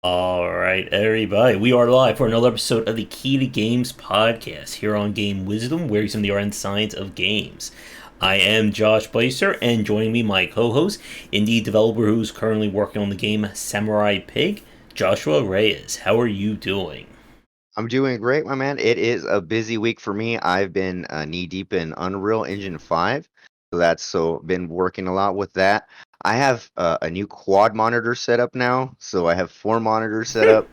All right, everybody. We are live for another episode of the Key to Games podcast here on Game Wisdom, where you some the art and science of games. I am Josh Placer, and joining me, my co-host, indie developer who's currently working on the game Samurai Pig, Joshua Reyes. How are you doing? I'm doing great, my man. It is a busy week for me. I've been knee deep in Unreal Engine 5, so been working a lot with that. I have a new quad monitor set up now, so I have four monitors set up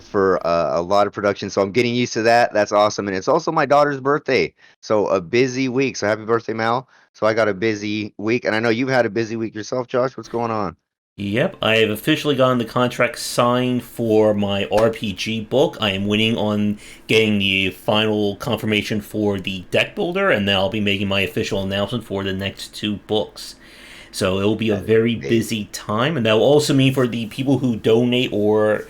for a lot of production. So I'm getting used to that. That's awesome, and it's also my daughter's birthday, so a busy week. So happy birthday, Mal. So I got a busy week, and I know you've had a busy week yourself, Josh. What's going on? Yep, I have officially gotten the contract signed for my RPG book. I am waiting on getting the final confirmation for the deck builder, and then I'll be making my official announcement for the next two books. So it will be a That is very amazing. busy time, and that will also mean for the people who donate or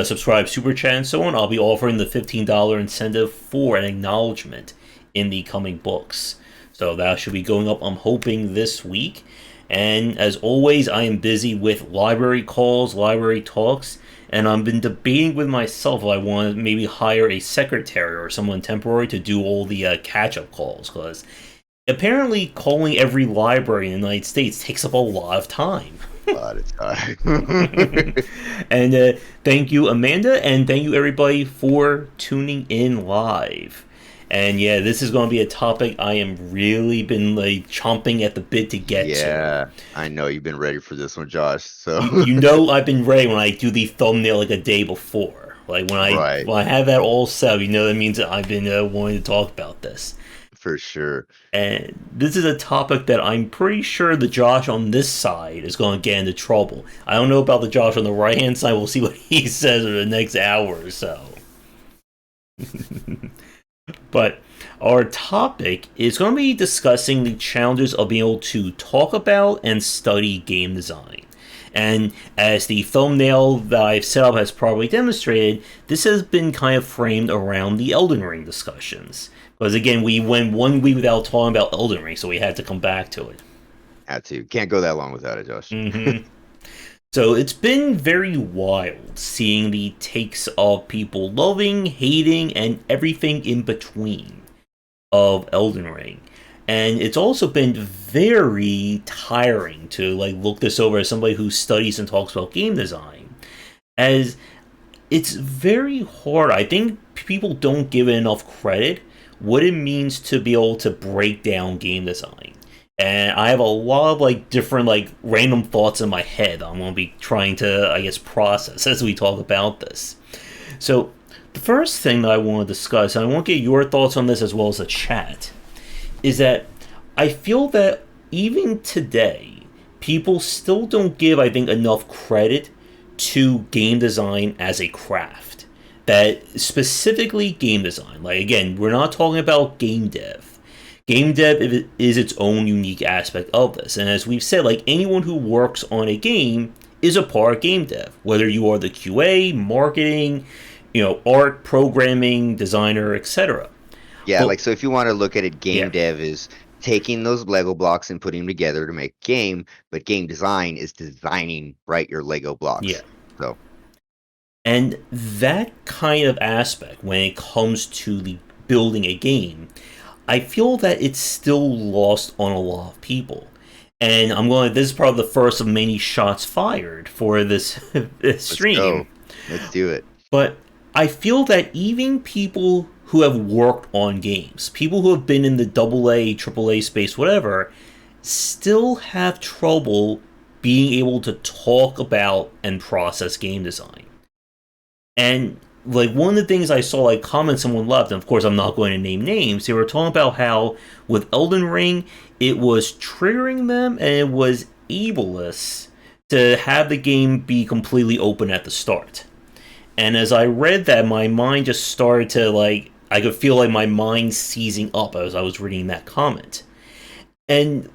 subscribe super chat and so on, I'll be offering the $15 incentive for an acknowledgement in the coming books. So that should be going up, I'm hoping, this week. And as always, I am busy with library calls, library talks, and I've been debating with myself if I want to maybe hire a secretary or someone temporary to do all the catch-up calls, because apparently calling every library in the United States takes up a lot of time. A lot of time. And thank you, Amanda, and thank you, everybody, for tuning in live. And yeah, this is going to be a topic I am really been like chomping at the bit to get to. Yeah, I know you've been ready for this one, Josh. So, You know I've been ready when I do the thumbnail like a day before. Like when I right, when I have that all set, you know that means that I've been wanting to talk about this. for sure. And this is a topic that I'm pretty sure the Josh on this side is going to get into trouble. I don't know about the Josh on the right hand side. We'll see what he says in the next hour or so. But our topic is going to be discussing the challenges of being able to talk about and study game design. And as the thumbnail that I've set up has probably demonstrated, this has been kind of framed around the Elden Ring discussions. Because again, we went 1 week without talking about Elden Ring, so we had to come back to it. Had to. Can't go that long without it, Josh. So it's been very wild seeing the takes of people loving, hating, and everything in between of Elden Ring. And it's also been very tiring to like look this over as somebody who studies and talks about game design. As it's very hard. I think people don't give it enough credit what it means to be able to break down game design. And I have a lot of like different like random thoughts in my head I'm going to be trying to I guess process as we talk about this. So the first thing that I want to discuss, and I want to get your thoughts on this as well as the chat, is that I feel that even today, people still don't give, I think, enough credit to game design as a craft. That specifically game design. Like, again, we're not talking about game dev. Game dev is its own unique aspect of this. And as we've said, like anyone who works on a game is a part of game dev. Whether you are the QA, marketing, art, programming, designer, etc. Yeah, But like so if you want to look at it, yeah, game dev is taking those Lego blocks and putting them together to make a game, but game design is designing, right, your Lego yeah. blocks. So, And that kind of aspect, when it comes to the building a game, I feel that it's still lost on a lot of people. And this is probably the first of many shots fired for this, this let's go. stream. Let's do it. But I feel that even people who have worked on games, people who have been in the AA, AAA space, whatever, still have trouble being able to talk about and process game design. And like one of the things I saw like comments someone left, and of course I'm not going to name names, they were talking about how with Elden Ring it was triggering them and it was ableist to have the game be completely open at the start. And as I read that, my mind just started to like I could feel like my mind seizing up as I was reading that comment. And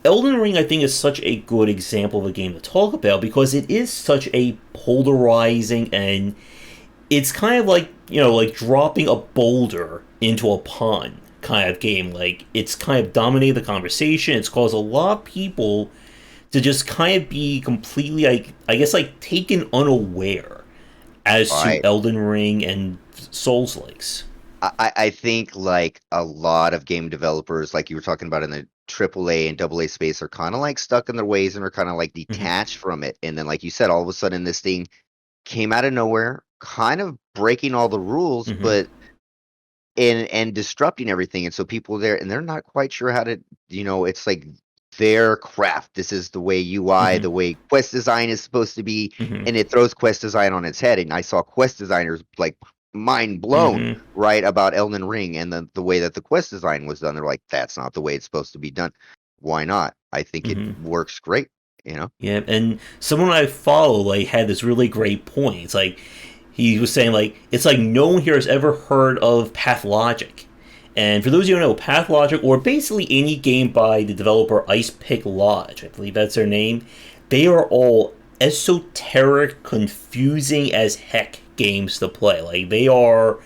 Elden Ring, I think, is such a good example of a game to talk about because it is such a polarizing and it's kind of like like dropping a boulder into a pond kind of game. Like it's kind of dominated the conversation. It's caused a lot of people to just kind of be completely like I guess like taken unaware as to Right. Elden Ring and Souls likes. I think like a lot of game developers, like you were talking about in the AAA and AA space, are kind of like stuck in their ways and are kind of like Hmm. detached from it. And then, like you said, all of a sudden this thing came out of nowhere, kind of breaking all the rules, Hmm. but and disrupting everything. And so people there and they're not quite sure how to, it's like their craft. This is the way UI, Hmm. the way quest design is supposed to be, Hmm. and it throws quest design on its head. And I saw quest designers like mind blown, Hmm. right, about Elden Ring and the way that the quest design was done. They're like, that's not the way it's supposed to be done. Why not? I think it Hmm. works great, you know? Yeah, and someone I follow like had this really great point. It's like he was saying like it's like no one here has ever heard of Pathologic. And for those of you who know, Pathologic, or basically any game by the developer Ice Pick Lodge, I believe that's their name, they are all esoteric, confusing as heck games to play. Like they are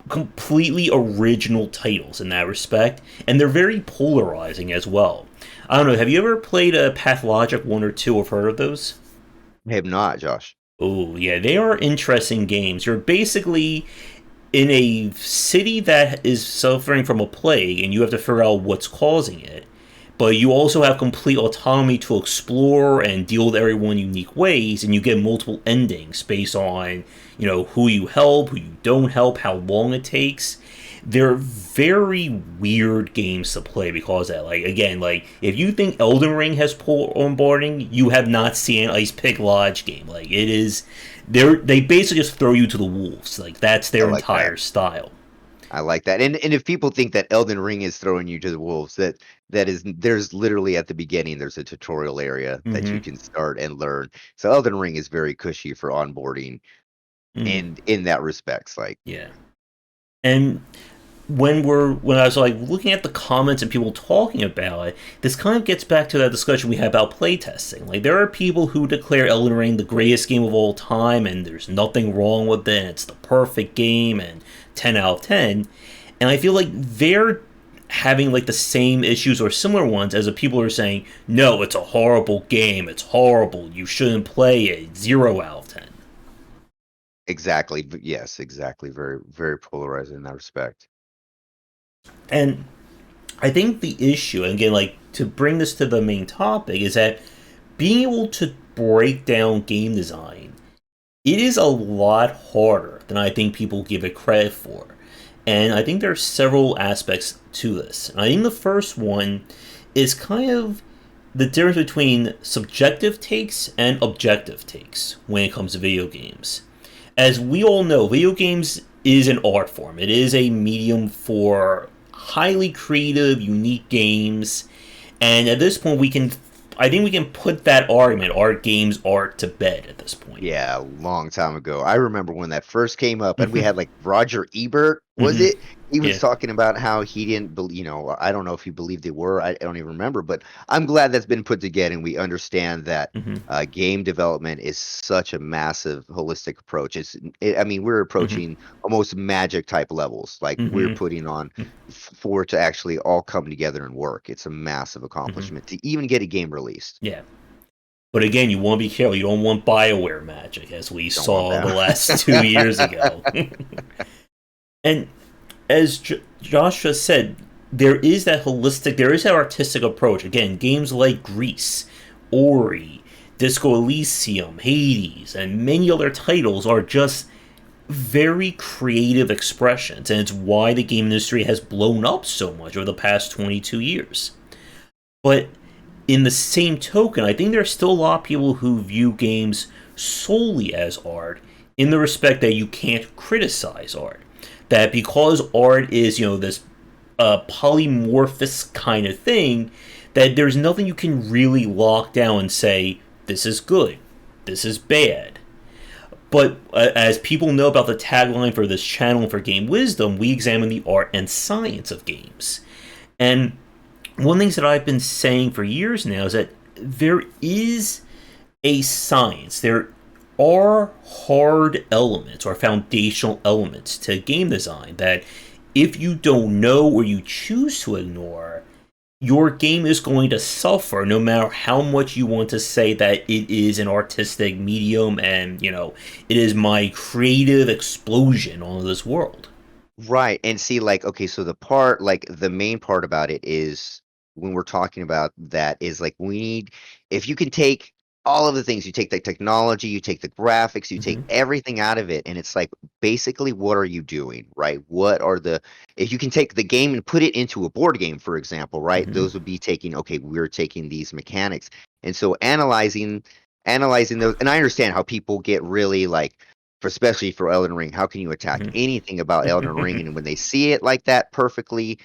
completely original titles in that respect, and they're very polarizing as well. I don't know. Have you ever played a Pathologic one or two? Or heard of those? I have not, Josh. Oh yeah, they are interesting games. You're basically in a city that is suffering from a plague, and you have to figure out what's causing it. But you also have complete autonomy to explore and deal with everyone in unique ways, and you get multiple endings based on who you help, who you don't help, how long it takes. They're very weird games to play because of that. Like again, like if you think Elden Ring has poor onboarding, you have not seen an Ice Pick Lodge game. Like it is, they basically just throw you to the wolves. Like that's I their like that. entire style. I like that. And if people think that Elden Ring is throwing you to the wolves, that is there's literally at the beginning there's a tutorial area that you Mm-hmm. can start and learn. So Elden Ring is very cushy for onboarding Mm-hmm. in that respects. Like, Yeah. And when I was like looking at the comments and people talking about it, this kind of gets back to that discussion we had about playtesting. Like there are people who declare Elden Ring the greatest game of all time, and there's nothing wrong with it. And it's the perfect game, and 10 out of 10. And I feel like they're having like the same issues or similar ones as the people who are saying, no, it's a horrible game. It's horrible. You shouldn't play it. 0 out of 10. exactly. Yes, exactly. Very, very polarizing in that respect. And I think the issue, and again, like to bring this to the main topic, is that being able to break down game design, it is a lot harder than I think people give it credit for. And I think there are several aspects to this. And I think the first one is kind of the difference between subjective takes and objective takes when it comes to video games. As we all know, video games is an art form. It is a medium for highly creative, unique games. And at this point, I think we can put that argument, art games, art, to bed at this point. Yeah, a long time ago. I remember when that first came up, and we Hmm. had like Roger Ebert, was Hmm. it? He was Yeah. talking about how he didn't believe, I don't know if he believed they were. I don't even remember, but I'm glad that's been put together and we understand that Hmm. game development is such a massive holistic approach. I mean, we're Hmm. approaching almost magic type levels. Like we're Hmm. putting on for it to actually all come together and work. It's a massive Hmm. accomplishment to even get a game released. Yeah. But again, you want to be careful. You don't want Bioware Magic, as we Don't want saw the last 2 years that. ago. And as Josh just said, there is that artistic approach. Again, games like Grease, Ori, Disco Elysium, Hades, and many other titles are just very creative expressions, and it's why the game industry has blown up so much over the past 22 years. But in the same token, I think there are still a lot of people who view games solely as art in the respect that you can't criticize art. That because art is, this polymorphous kind of thing, that there's nothing you can really lock down and say, this is good, this is bad. But as people know about the tagline for this channel and for Game Wisdom, we examine the art and science of games. And one of the things that I've been saying for years now is that there is a science. There are hard elements or foundational elements to game design that if you don't know or you choose to ignore, your game is going to suffer no matter how much you want to say that it is an artistic medium and, it is my creative explosion on this world. Right. And see, like, okay, so the main part about it is when we're talking about that is like we need, if you can take all of the things, you take the technology, you take the graphics, you take Hmm. everything out of it, and it's like basically what are you doing, right? What are the, if you can take the game and put it into a board game, for example, right? Hmm. Those would be taking, okay, we're taking these mechanics. And so analyzing those, and I understand how people get really like, especially for Elden Ring, how can you attack anything about Elden Ring? And when they see it like that perfectly,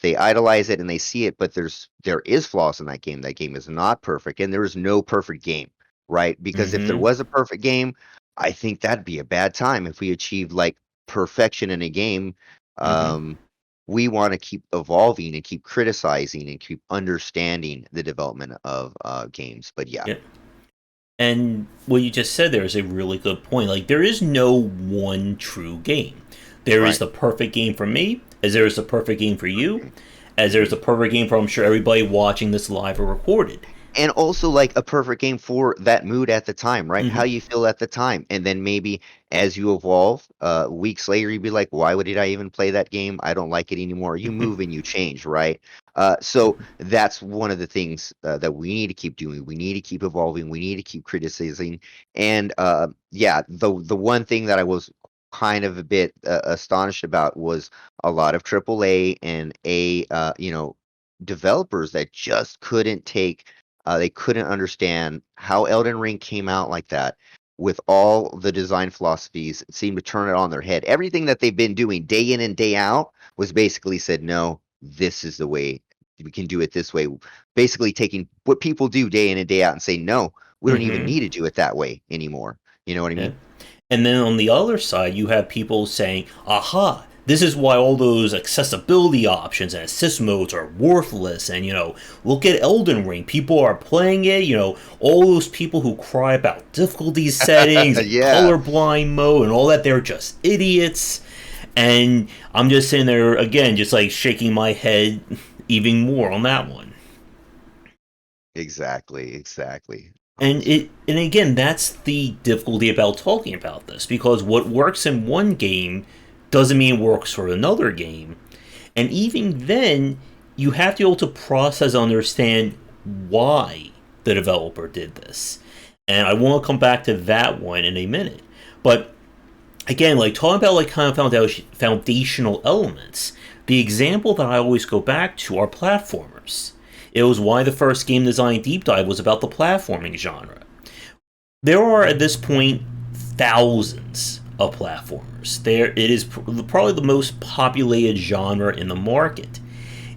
they idolize it and they see it, but there is flaws in that game. That game is not perfect, and there is no perfect game, right? Because if there Hmm. was a perfect game, I think that'd be a bad time if we achieved like perfection in a game. Hmm. Um, we want to keep evolving and keep criticizing and keep understanding the development of games. But yeah, Yeah. And what you just said there is a really good point. Like, there is no one true game. There is right. the perfect game for me, as there is the perfect game for you, Okay. as there's Mhm. the perfect game for, I'm sure, everybody watching this live or recorded. And also like a perfect game for that mood at the time, right? How Hmm. you feel at the time. And then maybe as you evolve, weeks later, you'd be like, why would I even play that game? I don't like it anymore. You move and you change, right? So that's one of the things that we need to keep doing. We need to keep evolving. We need to keep criticizing. And yeah, the one thing that I was kind of a bit astonished about was a lot of AAA and developers that just couldn't take they couldn't understand how Elden Ring came out like that with all the design philosophies. It seemed to turn it on their head. Everything that they've been doing day in and day out was basically said, no, this is the way we can do it this way. Basically taking what people do day in and day out and say, no, we don't even Hmm. need to do it that way anymore. You know what I Yeah. mean? And then on the other side, you have people saying, aha, this is why all those accessibility options and assist modes are worthless. And, look at Elden Ring. People are playing it. All those people who cry about difficulty settings and Yeah, colorblind mode and all that, they're just idiots. And I'm just sitting there, again, just like shaking my head even more on that one. exactly. And again, that's the difficulty about talking about this, because what works in one game doesn't mean it works for another game. And even then, you have to be able to process and understand why the developer did this. And I want to come back to that one in a minute. But again, like talking about like kind of foundational elements, the example that I always go back to are platformers. It was why the first game design deep dive was about the platforming genre. There are at this point thousands of platformers. It is probably the most populated genre in the market.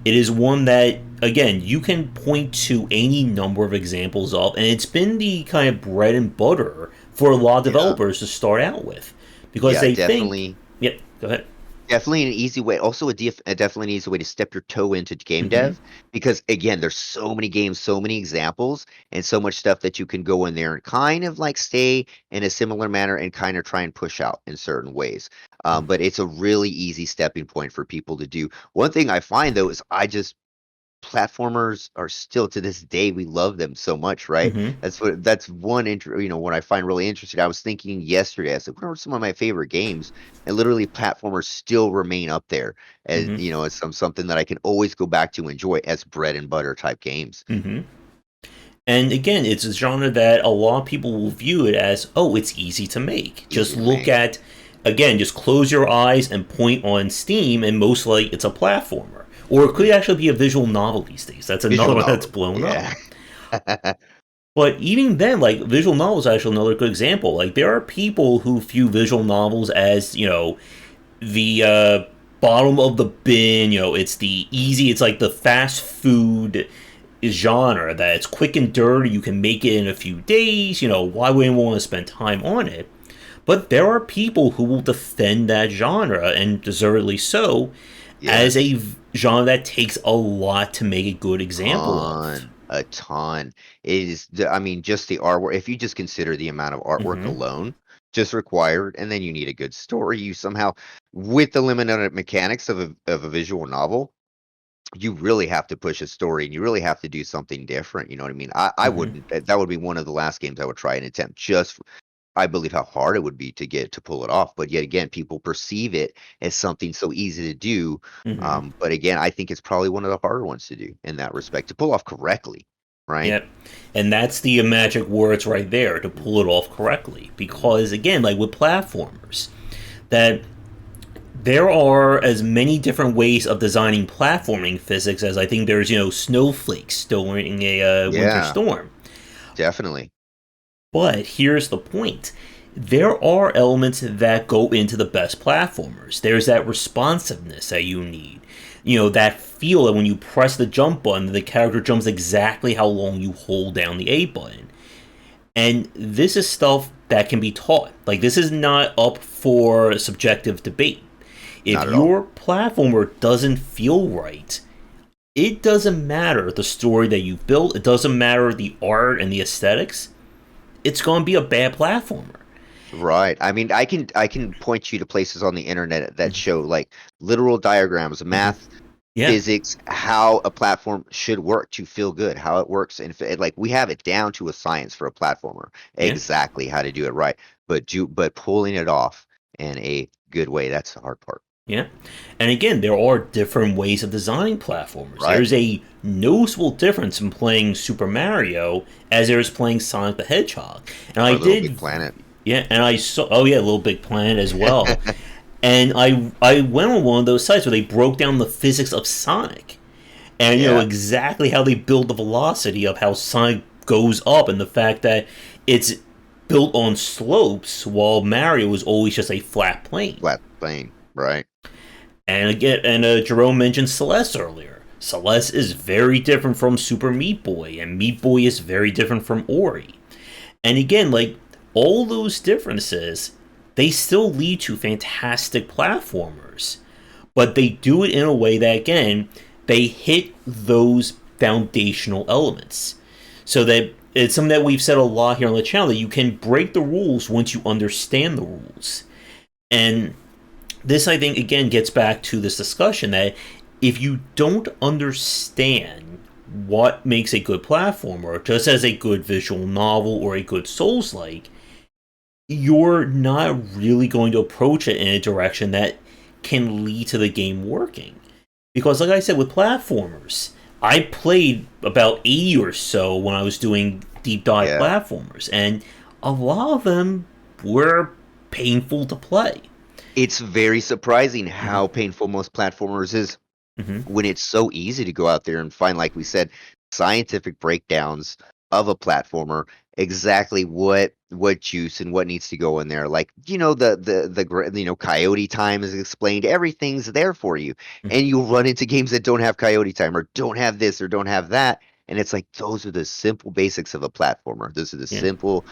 It is one that, again, you can point to any number of examples of, and it's been the kind of bread and butter for a lot of Yeah, developers to start out with, because yeah, they think, definitely. yep, go ahead. Definitely an easy way. Also, definitely an easy way to step your toe into game Hmm. dev because again, there's so many games, so many examples, and so much stuff that you can go in there and kind of like stay in a similar manner and kind of try and push out in certain ways. But it's a really easy stepping point for people to do. One thing I find though is I just platformers are still to this day we love them so much, right? Hmm. That's one what I find really interesting. I was thinking yesterday, I said, what are some of my favorite games? And literally platformers still remain up there as Hmm. as something that I can always go back to enjoy as bread and butter type games. Hmm. And again, it's a genre that a lot of people will view it as, oh, it's easy to make. Just Easy to look make. at, again, just close your eyes and point on Steam, and most likely it's a platformer. Or it could Hmm. actually be a visual novel these days. That's another Visual one that's novel. blown up. Yeah. But even then, like, visual novels is actually another good example. Like, there are people who view visual novels as, the bottom of the bin. It's the easy, it's like the fast food genre that it's quick and dirty. You can make it in a few days. Why would anyone want to spend time on it? But there are people who will defend that genre, and deservedly so, as Yes. a genre that takes a lot to make a good example of. A ton. It is, I mean, just the artwork. If you just consider the amount of artwork Hmm. alone, just required, and then you need a good story. You somehow, with the limited mechanics of a visual novel, you really have to push a story and you really have to do something different. You know what I mean? I Hmm. wouldn't. That would be one of the last games I would try and attempt. I believe how hard it would be to pull it off. But yet again, people perceive it as something so easy to do. Hmm. But again, I think it's probably one of the harder ones to do in that respect to pull off correctly, right? Yep. And that's the magic words right there to pull it off correctly. Because again, like with platformers, that there are as many different ways of designing platforming physics as I think there's, snowflakes during a winter Yeah, storm. definitely. But here's the point. There are elements that go into the best platformers. There's that responsiveness that you need. That feel that when you press the jump button, the character jumps exactly how long you hold down the A button. And this is stuff that can be taught. Like, this is not up for subjective debate. If Not at all. your platformer doesn't feel right, it doesn't matter the story that you've built, it doesn't matter the art and the aesthetics, it's going to be a bad platformer. Right. I mean, I can point you to places on the internet that Mhm. show like literal diagrams, Mhm. math, Yeah, physics, how a platform should work to feel good, how it works, and like we have it down to a science for a platformer, yeah, exactly how to do it right. But pulling it off in a good way, that's the hard part. yeah. And again, there are different ways of designing platformers. Right. There's a noticeable difference in playing Super Mario as there is playing Sonic the Hedgehog. And I Or Little did, Big Planet. yeah, and I saw, oh yeah, Little Big Planet as well. And I went on one of those sites where they broke down the physics of Sonic, and Yeah. exactly how they build the velocity of how Sonic goes up, and the fact that it's built on slopes while Mario is always just a flat plane. Flat plane. Right. And again, and Jerome mentioned Celeste earlier. Celeste is very different from Super Meat Boy, and Meat Boy is very different from Ori. And again, like all those differences, they still lead to fantastic platformers, but they do it in a way that again they hit those foundational elements, so that it's something that we've said a lot here on the channel, that you can break the rules once you understand the rules. And this, I think, again gets back to this discussion that if you don't understand what makes a good platformer, just as a good visual novel or a good Souls like, you're not really going to approach it in a direction that can lead to the game working. Because, like I said, with platformers, I played about 80 or so when I was doing deep dive Yeah. platformers, and a lot of them were painful to play. It's very surprising Hmm. how painful most platformers is Hmm. when it's so easy to go out there and find, like we said, scientific breakdowns of a platformer, exactly what juice and what needs to go in there. Like, coyote time is explained, everything's there for you. Hmm. And you run into games that don't have coyote time or don't have this or don't have that. And it's like those are the simple basics of a platformer. Those are the Yeah. simple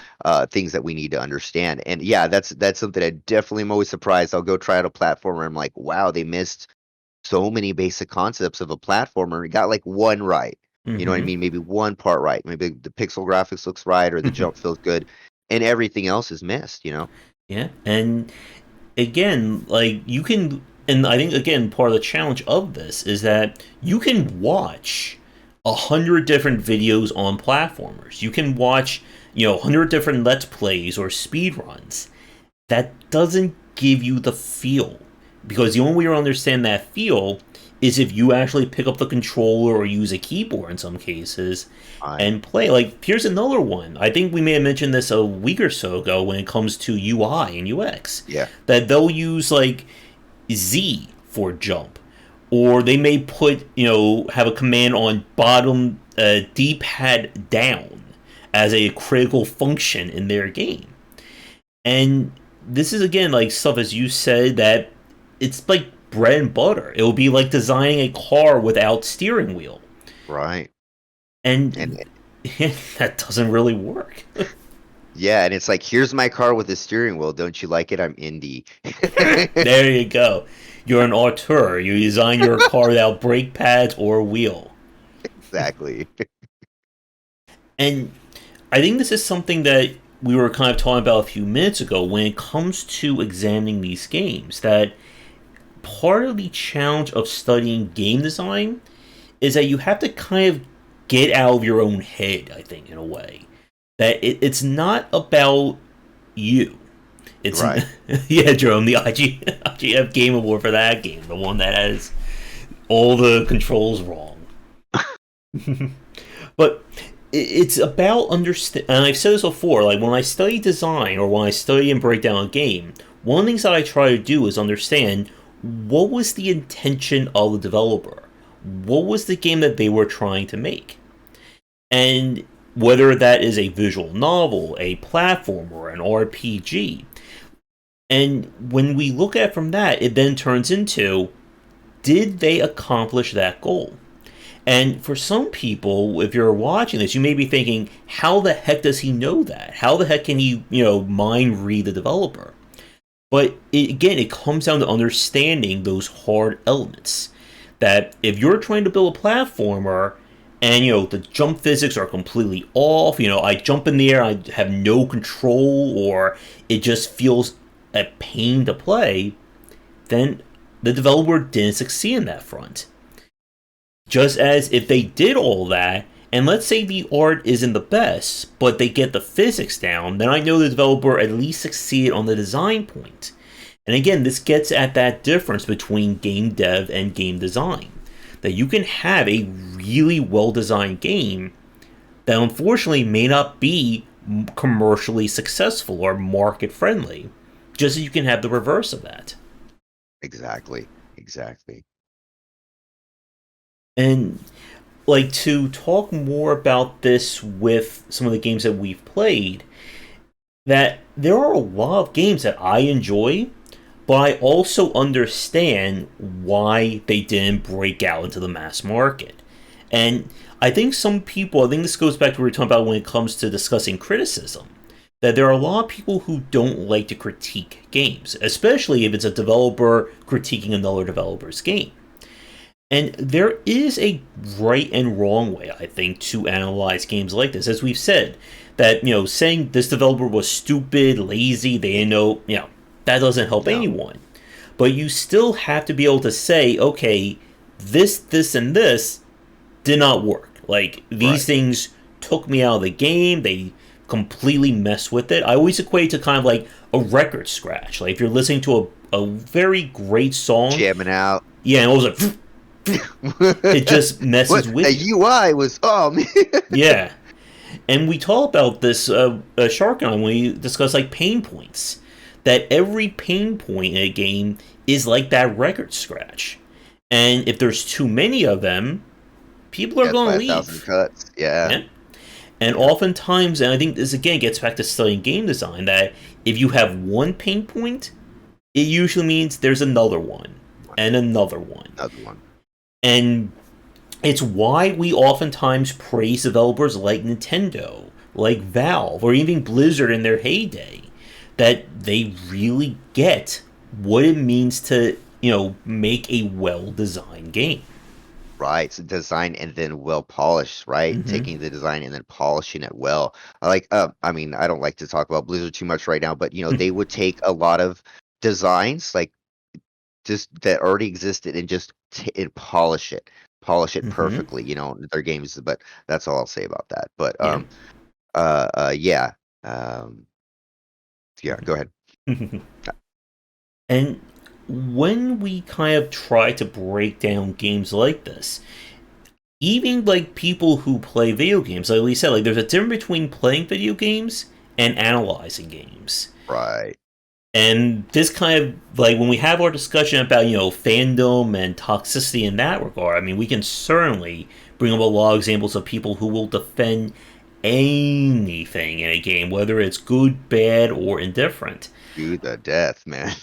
things that we need to understand. And yeah, that's something I definitely am always surprised. I'll go try out a platformer. I'm like, wow, they missed so many basic concepts of a platformer. He got like one right. You know what I Hmm. mean? Maybe one part right. Maybe the pixel graphics looks right or the jump feels good, and everything else is missed. Yeah. And again, like you can, and I think again part of the challenge of this is that you can watch 100 different videos on platformers. You can watch 100 different let's plays or speed runs. That doesn't give you the feel, because the only way you understand that feel is if you actually pick up the controller or use a keyboard in some cases I and play. Like, here's another one. I think we may have mentioned this a week or so ago when it comes to UI and UX. Yeah, That they'll use like Z for jump. Or they may put, have a command on bottom D pad down as a critical function in their game. And this is again like stuff, as you said, that it's like bread and butter. It will be like designing a car without steering wheel. right. And And that doesn't really work. yeah, and it's like here's my car with a steering wheel. Don't you like it? I'm indie. There you go. You're an auteur. You design your car without brake pads or wheel. Exactly. And I think this is something that we were kind of talking about a few minutes ago when it comes to examining these games. That part of the challenge of studying game design is that you have to kind of get out of your own head, I think, in a way. That it's not about you. It's Right. yeah, Jerome, the IGF Game Award for that game, the one that has all the controls wrong. But it's about understand. And I've said this before. Like when I study design or when I study and break down a game, one of the things that I try to do is understand what was the intention of the developer. What was the game that they were trying to make, and whether that is a visual novel, a platform, or an RPG. And when we look at it from that, it then turns into, did they accomplish that goal? And for some people, if you're watching this, you may be thinking, how the heck does he know that? How the heck can he, mind read the developer? But again, it comes down to understanding those hard elements. That if you're trying to build a platformer and, the jump physics are completely off, I jump in the air, I have no control, or it just feels a pain to play, then the developer didn't succeed in that front. Just as if they did all that, and let's say the art isn't the best, but they get the physics down, then I know the developer at least succeeded on the design point. And again, this gets at that difference between game dev and game design. That you can have a really well designed game that unfortunately may not be commercially successful or market friendly, just as you can have the reverse of that. Exactly. Exactly. And like to talk more about this with some of the games that we've played, that there are a lot of games that I enjoy, but I also understand why they didn't break out into the mass market. And I think I think this goes back to what we were talking about when it comes to discussing criticism, that there are a lot of people who don't like to critique games, especially if it's a developer critiquing another developer's game. And there is a right and wrong way, I think, to analyze games like this. As we've said, that, saying this developer was stupid, lazy, they didn't know, that doesn't help No. anyone. But you still have to be able to say, okay, this, and this did not work. Like, these Right. things took me out of the game, they completely mess with it. I always equate to kind of like a record scratch. Like, if you're listening to a very great song, Jamming out. yeah, and it was like, it just messes What with the you. UI was? Oh man. Yeah. And we talk about this, Shark and I, when we discuss like pain points. That every pain point in a game is like that record scratch. And if there's too many of them, people are Death going by to 1,000 leave. cuts. Yeah. Yeah. And Yeah. oftentimes, and I think this again gets back to studying game design, that if you have one pain point, it usually means there's another one and another one. Another one. And it's why we oftentimes praise developers like Nintendo, like Valve, or even Blizzard in their heyday, that they really get what it means to, make a well-designed game. Right. So design and then well polished, right? Mm-hmm. Taking the design and then polishing it well. I mean, I don't like to talk about Blizzard too much right now, but they would take a lot of designs like just that already existed and just and polish it Mm-hmm. perfectly, their games. But that's all I'll say about that. But Yeah. yeah. Um, yeah, go ahead. And when we kind of try to break down games like this, even like people who play video games, like we said, like there's a difference between playing video games and analyzing games. Right. And this kind of like when we have our discussion about fandom and toxicity in that regard, I mean we can certainly bring up a lot of examples of people who will defend anything in a game, whether it's good, bad, or indifferent. To the death, man.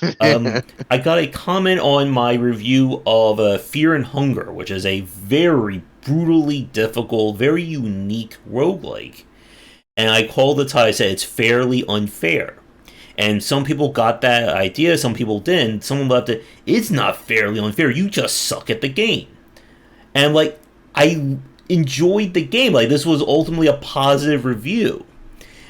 I got a comment on my review of Fear and Hunger, which is a very brutally difficult, very unique roguelike. And I called the title, I said it's fairly unfair. And some people got that idea, some people didn't. Someone left it, it's not fairly unfair, you just suck at the game. And like, I enjoyed the game. Like, this was ultimately a positive review.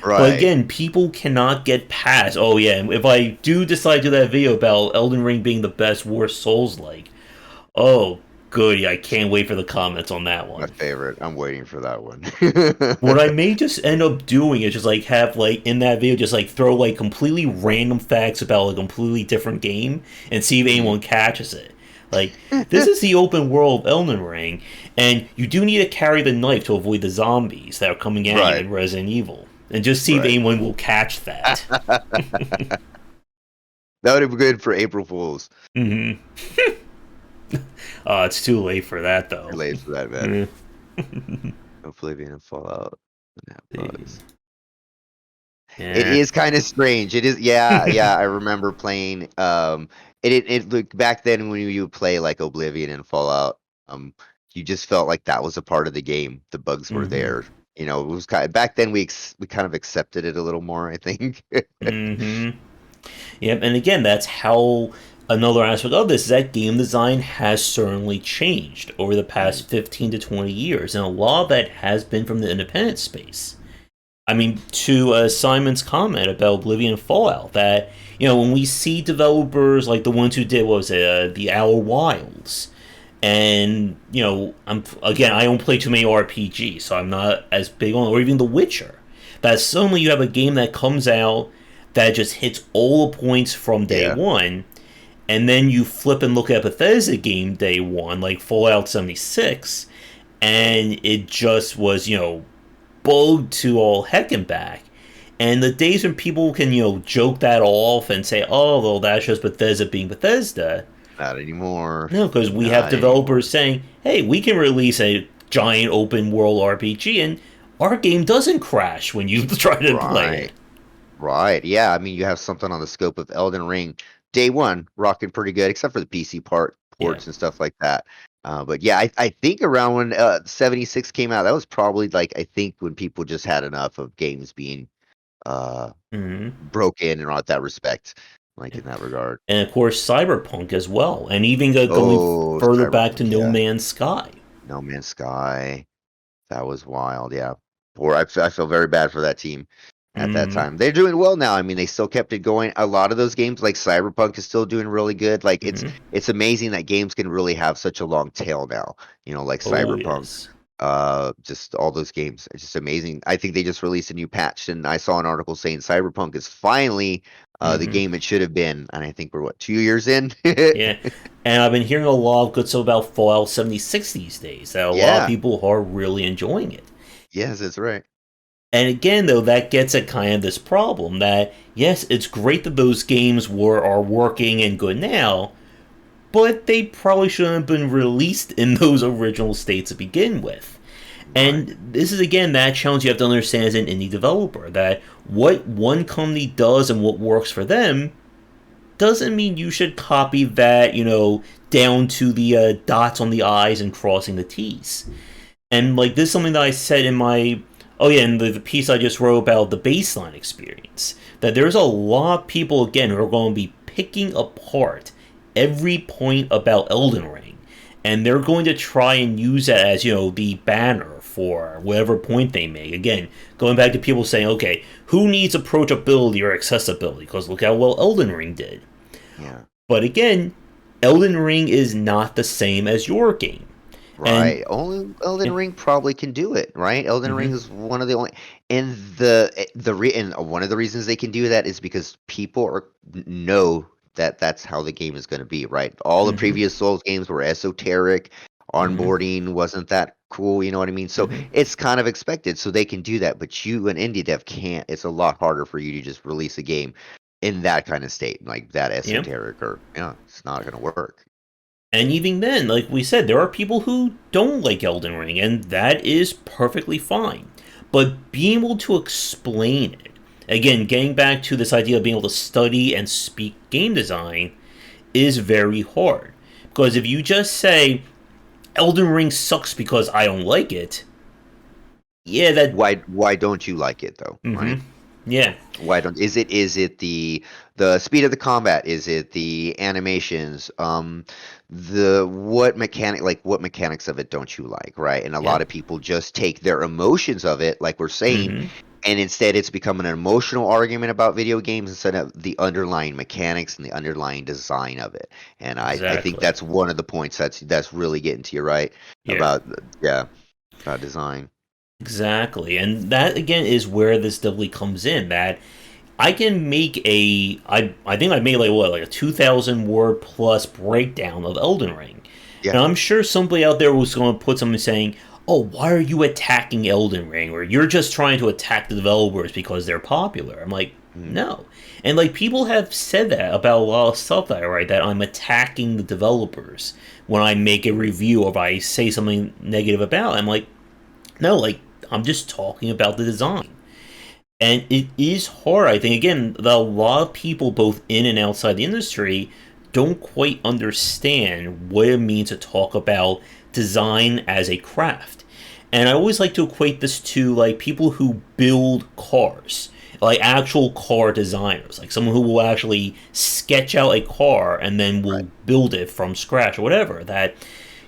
But Right. again, people cannot get past, oh yeah, if I do decide to do that video about Elden Ring being the best, worst Souls like, oh goody. I can't wait for the comments on that My one. favorite. I'm waiting for that one. What I may just end up doing is just like have like in that video just like throw like completely random facts about a completely different game and see if Mhm. anyone catches it. Like this is the open world of Elden Ring, and you do need to carry the knife to avoid the zombies that are coming at you Right, in Resident Evil, and just see if right. anyone will catch that. That would be good for April Fools. Hmm. It's too late for that Too though. late for that, man. Mm. Oblivion and Fallout and have bugs. It Yeah. is kind of strange. It is, yeah, yeah. I remember playing. It look back then when you would play like Oblivion and Fallout. You just felt like that was a part of the game. The bugs were Hmm. there. It was kind of, back then we kind of accepted it a little more, I think. Hmm. Yep, and again, that's how another aspect of this is that game design has certainly changed over the Mm, past 15 to 20 years, and a lot of that has been from the independent space. I mean, to Simon's comment about Oblivion and Fallout, that, when we see developers like the ones who did, what was it, the Outer Wilds, and, I don't play too many RPGs, so I'm not as big on, or even The Witcher, that suddenly you have a game that comes out that just hits all the points from day yeah, one, and then you flip and look at Bethesda game day one, like Fallout 76, and it just was, bugged to all heck and back. And the days when people can, joke that off and say, oh, well, that's just Bethesda being Bethesda. not anymore. No, because we have Not anymore. developers saying, hey, we can release a giant open world RPG and our game doesn't crash when you try to play it. Right. Right. Yeah. I mean, you have something on the scope of Elden Ring. Day one, rocking pretty good, except for the PC Yeah. ports and stuff like that. But yeah, I think around when 76 came out, that was probably like I think when people just had enough of games being uh Mm-hmm. broken and all that respect, like in that regard. And of course, Cyberpunk as well. And even going Oh, further back to Cyberpunk, No yeah. Man's Sky. No Man's Sky. That was wild, yeah. I feel very bad for that team at that Mm-hmm. time. They're doing well now. I mean, they still kept it going. A lot of those games, like Cyberpunk, is still doing really good. Like Mm-hmm. it's amazing that games can really have such a long tail now. Like Oh, Cyberpunk, yes. just all those games. It's just amazing. I think they just released a new patch, and I saw an article saying Cyberpunk is finally the Mm-hmm. game it should have been. And I think we're what, 2 years in? Yeah. And I've been hearing a lot of good stuff about Fallout 76 these days, that a lot of Yeah. people are really enjoying it. Yes, that's right. And again, though, that gets at kind of this problem that, yes, it's great that those games are working and good now, but they probably shouldn't have been released in those original states to begin with. Right. And this is again that challenge you have to understand as an indie developer that what one company does and what works for them doesn't mean you should copy that, down to the dots on the I's and crossing the T's. And like this is something that I said in my in the piece I just wrote about the baseline experience. That there's a lot of people again who are going to be picking apart every point about Elden Ring, and they're going to try and use that as the banner for whatever point they make. Again, going back to people saying, okay, who needs approachability or accessibility? Because look how well Elden Ring did. Yeah. But again, Elden Ring is not the same as your game, and Right. Only Elden yeah, Ring probably can do it, right? Elden Ring mm-hmm, is one of the only, and and one of the reasons they can do that is because people know that that's how the game is going to be, right? All the mm-hmm, previous Souls games were esoteric, mm-hmm, onboarding wasn't that cool, you know what I mean? So mm-hmm. it's kind of expected, so they can do that, but you an indie dev can't. It's a lot harder for you to just release a game in that kind of state, like that Yeah. esoteric, or yeah, it's not going to work. And even then, like we said, there are people who don't like Elden Ring, and that is perfectly fine. But being able to explain it, again, getting back to this idea of being able to study and speak game design, is very hard. Because if you just say, Elden Ring sucks because I don't like it, yeah, that. Why don't you like it though, Mm hmm. right? Yeah. Why don't is it the speed of the combat? Is it the animations? The what mechanics of it don't you like, right? And a Yeah. lot of people just take their emotions of it, like we're Mm saying, hmm. and instead it's become an emotional argument about video games instead of the underlying mechanics and the underlying design of it. And I think Exactly. that's one of the points that's really getting to you, right? Yeah. About, yeah, about design. Exactly. And that again is where this definitely comes in. That I can make I think I made like what, like a 2,000 word plus breakdown of Elden Ring. Yeah. And I'm sure somebody out there was going to put something saying, "Oh, why are you attacking Elden Ring? Or you're just trying to attack the developers because they're popular." I'm like, Mm, "No." And like people have said that about a lot of stuff that I write, that I'm attacking the developers when I make a review or if I say something negative about it. I'm like, "No, like I'm just talking about the design." And it is hard, I think, again, that a lot of people, both in and outside the industry, don't quite understand what it means to talk about design as a craft. And I always like to equate this to like people who build cars, like actual car designers, like someone who will actually sketch out a car and then right. will build it from scratch or whatever. That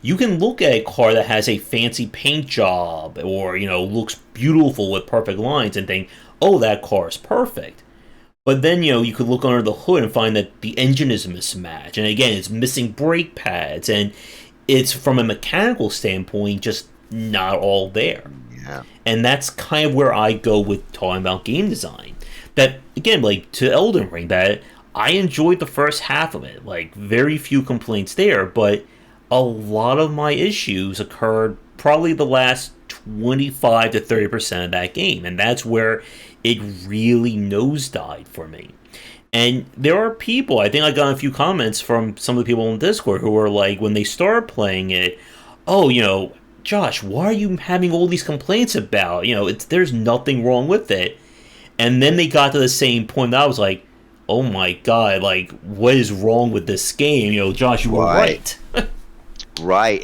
you can look at a car that has a fancy paint job or, looks beautiful with perfect lines and think, oh, that car is perfect. But then, you could look under the hood and find that the engine is mismatched. And again, it's missing brake pads. And it's, from a mechanical standpoint, just not all there. Yeah. And that's kind of where I go with talking about game design. That, again, like to Elden Ring, that I enjoyed the first half of it. Like, very few complaints there. But a lot of my issues occurred probably the last 25 to 30% of that game. And that's where it really nosedived for me. And there are people, I think I got a few comments from some of the people on Discord who were like, when they started playing it, oh, Josh, why are you having all these complaints about? There's nothing wrong with it. And then they got to the same point that I was like, oh my god, like, what is wrong with this game? Josh, you were Right. right. Right.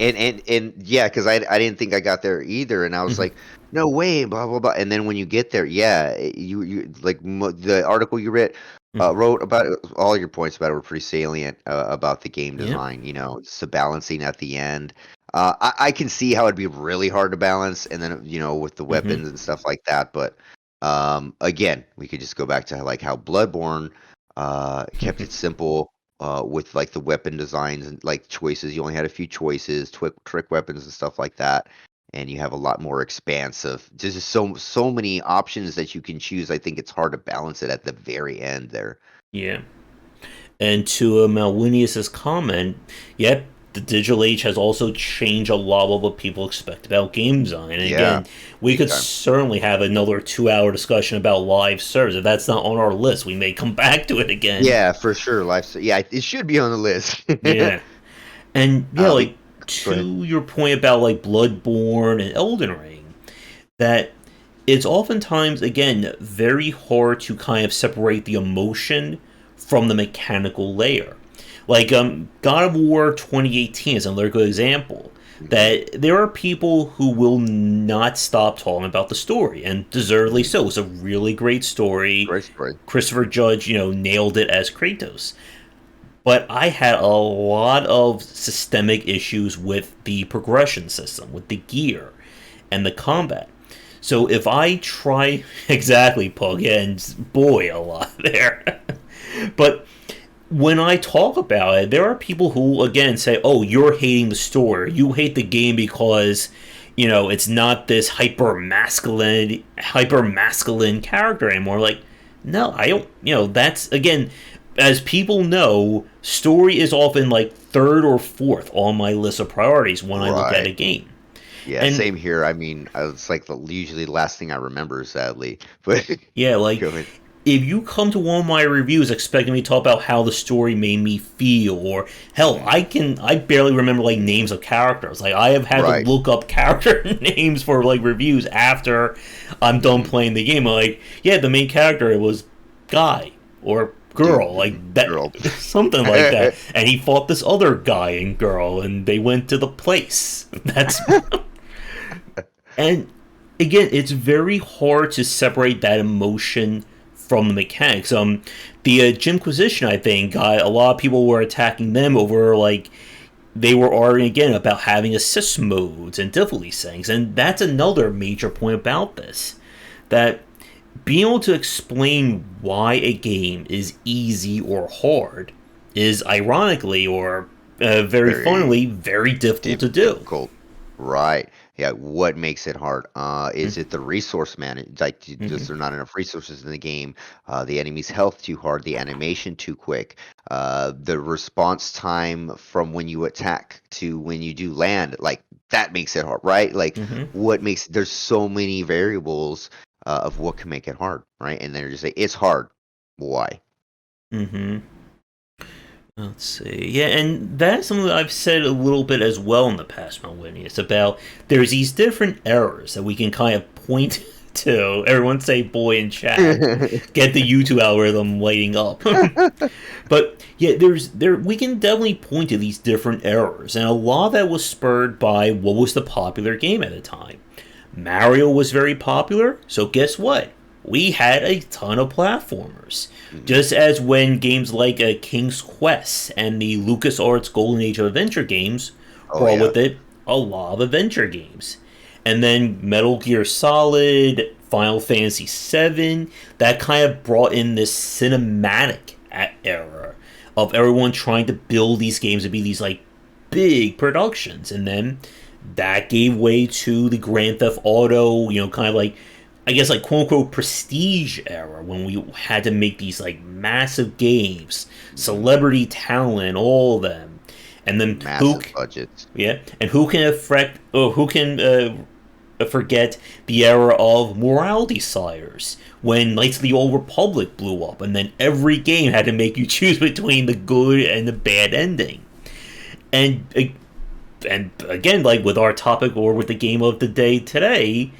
And yeah, because I didn't think I got there either, and I was like, no way, blah blah blah. And then when you get there, yeah, you like the article you read wrote about it, all your points about it were pretty salient about the game Yep. design. It's the balancing at the end. I can see how it'd be really hard to balance, and then with the Hmm. weapons and stuff like that. But again, we could just go back to like how Bloodborne kept it simple with like the weapon designs and like choices. You only had a few choices, trick weapons and stuff like that, and you have a lot more expansive. Just so many options that you can choose. I think it's hard to balance it at the very end there. Yeah. And to Malwinius's comment, yep, the digital age has also changed a lot of what people expect about game design. And Yeah, again, we big could time. certainly have another 2 hour discussion about live service. If that's not on our list, we may come back to it again. Yeah, for sure. Yeah, it should be on the list. Yeah. And yeah, um, like Go ahead. to your point about like Bloodborne and Elden Ring, that it's oftentimes, again, very hard to kind of separate the emotion from the mechanical layer. Like God of War 2018 is another good example. Hmm. That there are people who will not stop talking about the story, and deservedly Hmm. so. It's a really great story. Great story. Christopher Judge, nailed it as Kratos. But I had a lot of systemic issues with the progression system, with the gear, and the combat. So if I try exactly Pug, and boy, a lot there. But when I talk about it, there are people who again say, "Oh, you're hating the story. You hate the game because it's not this hyper masculine character anymore." Like, no, I don't. That's again, as people know, story is often like third or fourth on my list of priorities when I look at Right. a game. Yeah, And same here. I mean, it's like usually the last thing I remember, sadly. But yeah, like go ahead. if you come to one of my reviews expecting me to talk about how the story made me feel, or hell, Mhm. I barely remember like names of characters. Like I have had to Right. look up character names for like reviews after I'm done Hmm. playing the game. I'm like, yeah, the main character was guy or girl, like that, Girl. something like that, and he fought this other guy and girl, and they went to the place. That's and again, it's very hard to separate that emotion from the mechanics. The Jimquisition, I think, a lot of people were attacking them over like they were arguing again about having assist modes and difficulty settings, and that's another major point about this. That being able to explain why a game is easy or hard is ironically or very Very funnily very difficult to do. difficult. Right. Yeah. What makes it hard? Is it Mm-hmm. the resource manage? Like, Mm-hmm. just there not enough resources in the game? The enemy's health too hard? The animation too quick? The response time from when you attack to when you do land, like that makes it hard, right? Like, Mm-hmm. what makes? There's so many variables of what can make it hard, right? And then you just say it's hard. Why? Mm-hmm. Let's see. Yeah, and that's something that I've said a little bit as well in the past, Melanie. It's about there's these different errors that we can kind of point to. Everyone say boy in chat. Get the YouTube algorithm lighting up. But yeah, there we can definitely point to these different errors, and a lot of that was spurred by what was the popular game at the time. Mario was very popular, so guess what? We had a ton of platformers. Mhm. Just as when games like King's Quest and the LucasArts Golden Age of Adventure games Oh brought yeah. with it a lot of adventure games. And then Metal Gear Solid, Final Fantasy VII, that kind of brought in this cinematic era of everyone trying to build these games to be these like big productions. And then that gave way to the Grand Theft Auto, kind of like, I guess, like quote unquote prestige era when we had to make these like massive games, Mhm. celebrity talent, all of them. And then Massive budgets. yeah, and who can affect, or who can forget the era of morality sires when Knights of the Old Republic blew up, and then every game had to make you choose between the good and the bad ending. And and again, like with our topic or with the game of the day today,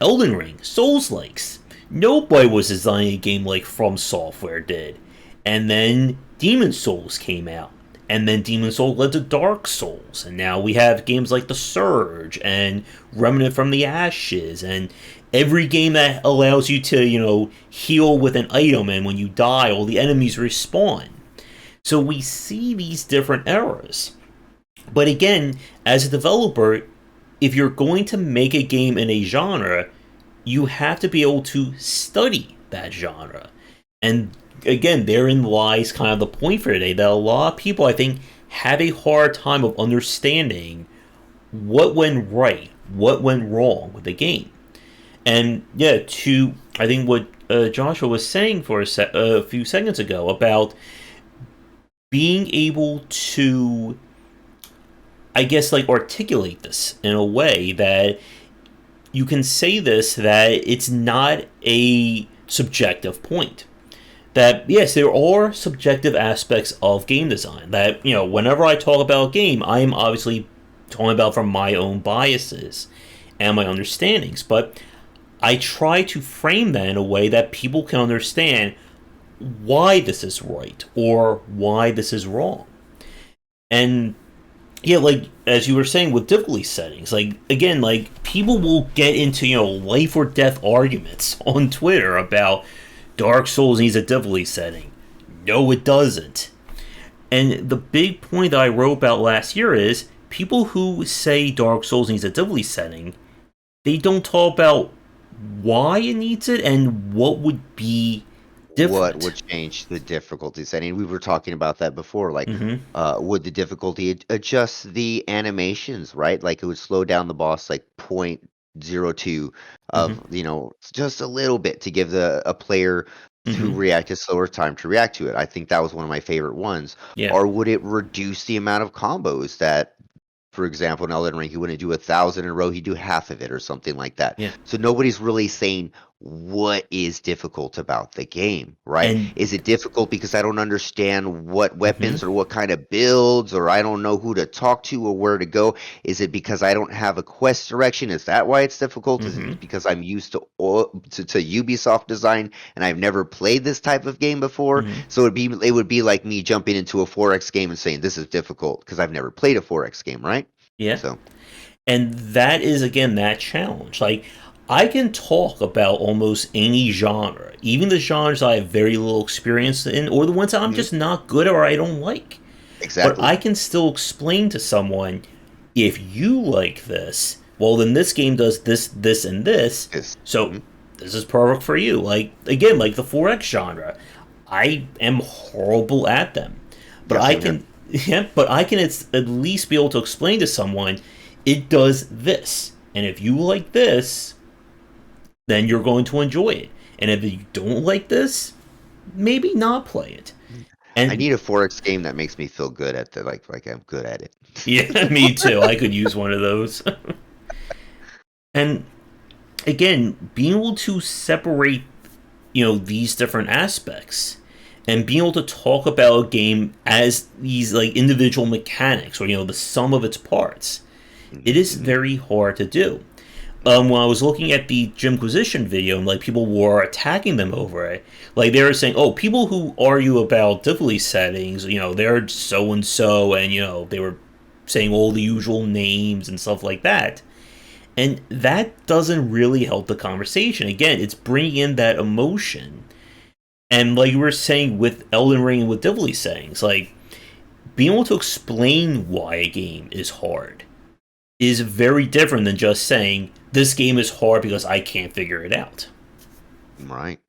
Elden Ring, Souls likes. Nobody was designing a game like From Software did. And then Demon Souls came out. And then Demon Souls led to Dark Souls. And now we have games like The Surge and Remnant from the Ashes. And every game that allows you to, heal with an item, and when you die, all the enemies respawn. So we see these different eras. But again, as a developer, if you're going to make a game in a genre, you have to be able to study that genre. And again, therein lies kind of the point for today that a lot of people, I think, have a hard time of understanding what went right, what went wrong with the game. And yeah, to I think what Joshua was saying for a few seconds ago about being able to, I guess, like articulate this in a way that you can say this, that it's not a subjective point. That yes, there are subjective aspects of game design. That whenever I talk about a game, I am obviously talking about from my own biases and my understandings. But I try to frame that in a way that people can understand why this is right or why this is wrong. And yeah, like as you were saying with difficulty settings, like again, like people will get into life or death arguments on Twitter about Dark Souls needs a difficulty setting. No, it doesn't. And the big point that I wrote about last year is people who say Dark Souls needs a difficulty setting, they don't talk about why it needs it and what would be What different. would change the difficulty setting? We were talking about that before. Like, Mm-hmm. would the difficulty adjust the animations, right? Like, it would slow down the boss like 0.02 Mm-hmm. of, just a little bit to give a player who Mm-hmm. reacted slower time to react to it. I think that was one of my favorite ones. Yeah. Or would it reduce the amount of combos that, for example, in Elden Ring, he wouldn't do 1,000 in a row, he'd do half of it or something like that. Yeah. So nobody's really saying what is difficult about the game, right? And Is it difficult because I don't understand what mm-hmm. weapons or what kind of builds, or I don't know who to talk to or where to go? Is it because I don't have a quest direction? Is that why it's difficult? Is Mm-hmm. it because I'm used to Ubisoft design and I've never played this type of game before? Mm-hmm. So it would be like me jumping into a 4X game and saying this is difficult because I've never played a 4X game, right? Yeah. So, And that is again that challenge. Like I can talk about almost any genre, even the genres I have very little experience in, or the ones that I'm mhm, just not good at or I don't like. But exactly. I can still explain to someone, if you like this, well then this game does this, this, and this. Yes. So Mhm. this is perfect for you. Like again, like the 4X genre, I am horrible at them, but Yeah, I same here. can yeah, but I can at least be able to explain to someone it does this, and if you like this, then you're going to enjoy it, and if you don't like this, maybe not play it. I And need a 4X game that makes me feel good at the like I'm good at it. yeah, me too. I could use one of those. And again, being able to separate, these different aspects and being able to talk about a game as these like individual mechanics or the sum of its parts, it Hmm, is hmm. very hard to do. When I was looking at the Jimquisition video and like people were attacking them over it, like they were saying, "Oh, people who argue about difficulty settings, they're so and so," and they were saying all the usual names and stuff like that. And that doesn't really help the conversation. Again, it's bringing in that emotion. And like you were saying with Elden Ring and with difficulty settings, like being able to explain why a game is hard is very different than just saying this game is hard because I can't figure it out. Right.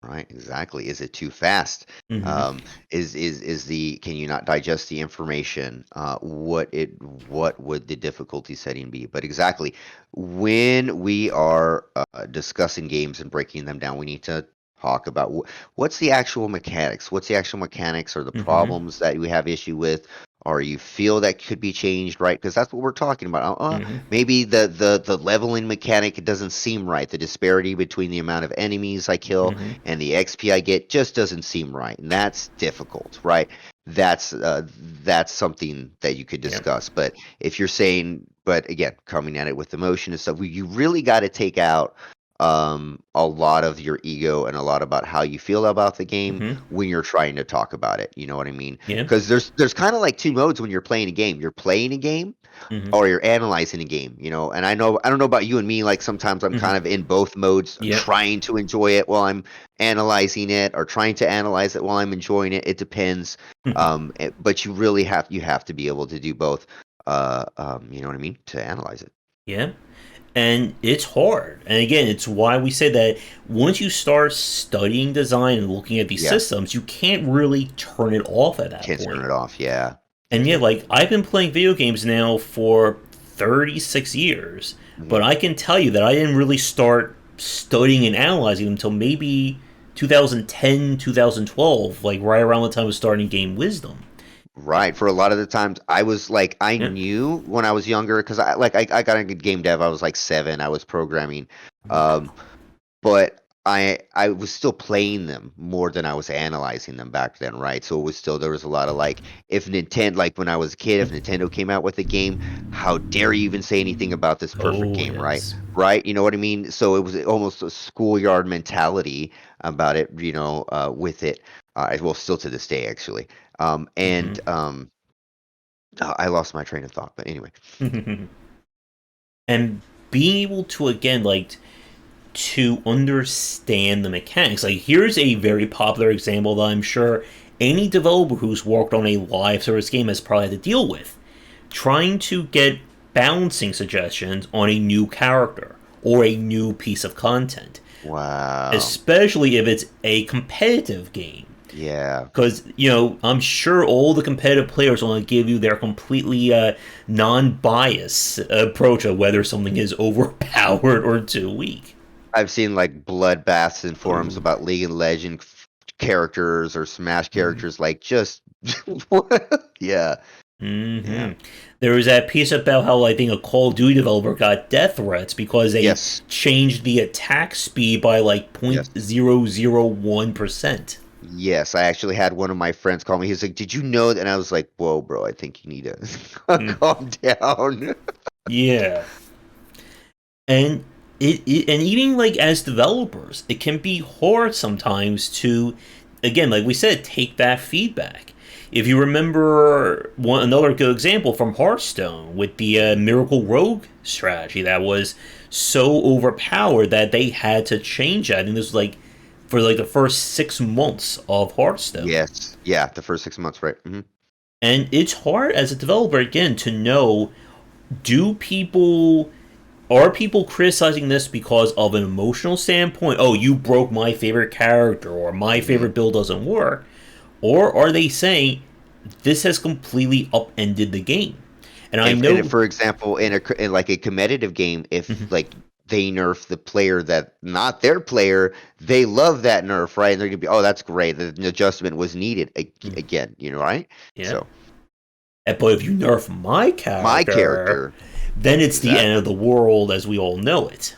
Right, exactly. Is it too fast? Mm-hmm. Is the can you not digest the information? What would the difficulty setting be? But exactly, when we are discussing games and breaking them down, we need to talk about what's the actual mechanics. What's the actual mechanics or the Mm-hmm. problems that we have issue with, or you feel that could be changed, right? Because that's what we're talking about. Mm-hmm. Maybe the leveling mechanic it doesn't seem right. The disparity between the amount of enemies I kill Mm-hmm. and the XP I get just doesn't seem right, and that's difficult, right? That's something that you could Yeah. discuss. But if you're saying, but again, coming at it with emotion and stuff, you really got to take out a lot of your ego and a lot about how you feel about the game Mm-hmm. when you're trying to talk about it. You know what I mean? Yeah. Because there's kind of like two modes when you're playing a game. You're playing a game Mm-hmm. or you're analyzing a game, and I don't know about you and me, like sometimes I'm Mm-hmm. kind of in both modes, Yep. trying to enjoy it while I'm analyzing it or trying to analyze it while I'm enjoying it. It depends. But you have to be able to do both. You know what I mean? To analyze it. Yeah. And it's hard. And again, it's why we say that once you start studying design and looking at these Yeah, systems, you can't really turn it off at that can't turn point. it off. Yeah, And that's yeah, it. like I've been playing video games now for 36 years, but Hmm. I can tell you that I didn't really start studying and analyzing them until maybe 2010, 2012, like right around the time of starting Game Wisdom. Right. For a lot of the times, I was like, I Yeah. knew when I was younger because I got into game dev. I was like 7. I was programming. Um, but I was still playing them more than I was analyzing them back then, right? So it was still there was a lot of like if Nintendo like when I was a kid, if Nintendo came out with a game, how dare you even say anything about this perfect Oh, game, right? yes. Right? You know what I mean? So it was almost a schoolyard mentality about it, with it. Well, still to this day, actually. And Hmm. I lost my train of thought, but anyway. And being able to, again, like, to understand the mechanics. Like, here's a very popular example that I'm sure any developer who's worked on a live service game has probably had to deal with. Trying to get balancing suggestions on a new character or a new piece of content, Wow. especially if it's a competitive game. Yeah. Because, I'm sure all the competitive players want to give you their completely non biased approach of whether something is overpowered or too weak. I've seen like bloodbaths in forums Oh. about League of Legends characters or Smash Mm-hmm. characters, like just what? Yeah, yeah, Mm-hmm. There was that piece about how I think a Call of Duty developer got death threats because they yes, changed the attack speed by like yes, 0.001%. yes. I actually had one of my friends call me. He's like, "Did you know that?" And I was like, "Whoa, bro, I think you need to Mm. calm down." Yeah. And and even like as developers, it can be hard sometimes to, again, like we said, take that feedback. If you remember another good example from Hearthstone with the Miracle Rogue strategy that was so overpowered that they had to change that, and this was like for like the first 6 months of Hearthstone. Yes, yeah, the first 6 months, right? Hmm. And it's hard as a developer again to know, do people are people criticizing this because of an emotional standpoint? Oh, you broke my favorite character, or my Hmm. favorite build doesn't work. Or are they saying this has completely upended the game? And I And know. for example, in like a competitive game, if Mhm, like they nerf the player that not their player, they love that nerf, right? And they're gonna be, oh, that's great. The adjustment was needed mhm, again, right? yeah. So But if you nerf my my character, character, then it's the end of exactly. the world as we all know it.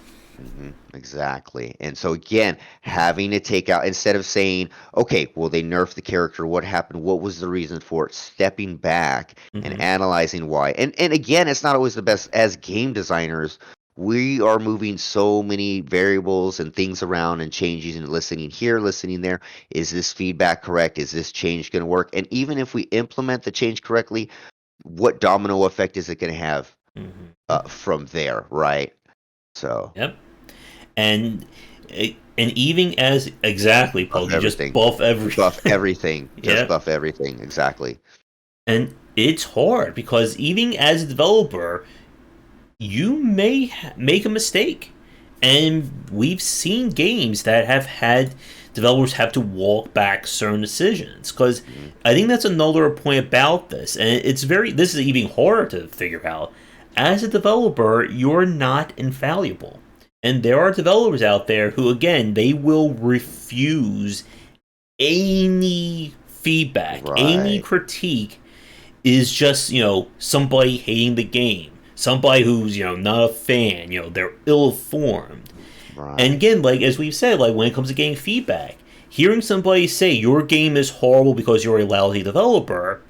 Exactly. And so again, having to take out instead of saying, okay, well they nerfed the character, what happened? What was the reason for it? Stepping back and Hmm. analyzing why. And again, it's not always the best as game designers. We are moving so many variables and things around and changing and listening here, listening there. Is this feedback correct? Is this change going to work? And even if we implement the change correctly, what domino effect is it going to have Hmm. from there, right? So, Yep. And and even as exactly, buff Paul, you just everything. buff Buff everything. everything. Just Yep. buff everything. Exactly. And it's hard because even as a developer, you may make a mistake. And we've seen games that have had developers have to walk back certain decisions. Because Mhm. I think that's another point about this. And this is even harder to figure out. As a developer, you're not infallible. And there are developers out there who, again, they will refuse any feedback, any Right. critique is just, somebody hating the game, somebody who's, not a fan, they're ill informed. And Right. again, like as we've said, like when it comes to getting feedback, hearing somebody say your game is horrible because you're a lousy developer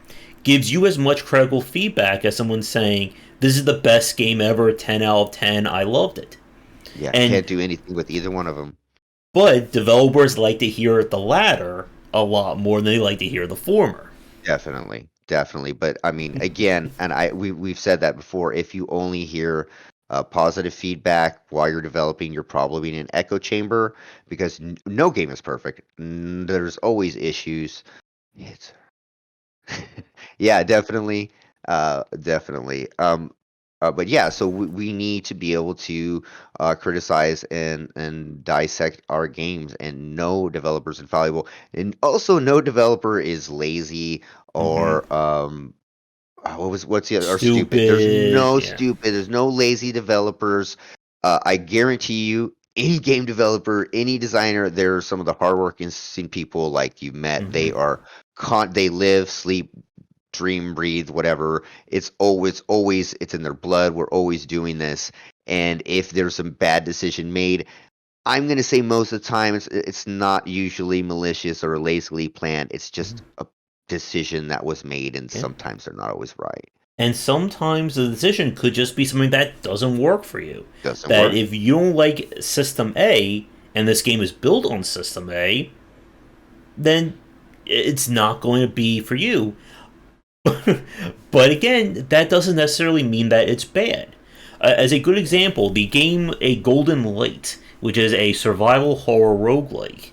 gives you as much critical feedback as someone saying this is the best game ever, 10 out of 10, I loved it. Yeah. And Can't do anything with either one of them. but developers like to hear the latter a lot more than they like to hear the former. Definitely. Definitely. But I mean, again, and we've said that before. If you only hear positive feedback while you're developing, you're probably in an echo chamber because no game is perfect. There's always issues. It's Yeah, definitely. Definitely. But yeah, so we need to be able to criticize and dissect our games, and no developer's infallible, and also no developer is lazy Mm-hmm. or what's the other, or stupid. There's Stupid, no yeah. stupid. There's no lazy developers. I guarantee you, any game developer, any designer, they're some of the hardworking people like you've met. Mm-hmm. They are they live, sleep, dream, breathe, whatever. It's always it's in their blood. We're always doing this. And if there's some bad decision made, I'm gonna say most of the time it's not usually malicious or lazily planned. It's Mm-hmm. just a decision that was made, and Yeah. sometimes they're not always right. And sometimes the decision could just be something that doesn't work for you. Doesn't That work. if you don't like System A and this game is built on System A, then it's not going to be for you. But again, that doesn't necessarily mean that it's bad. As a good example, the game A Golden Light, which is a survival horror roguelike,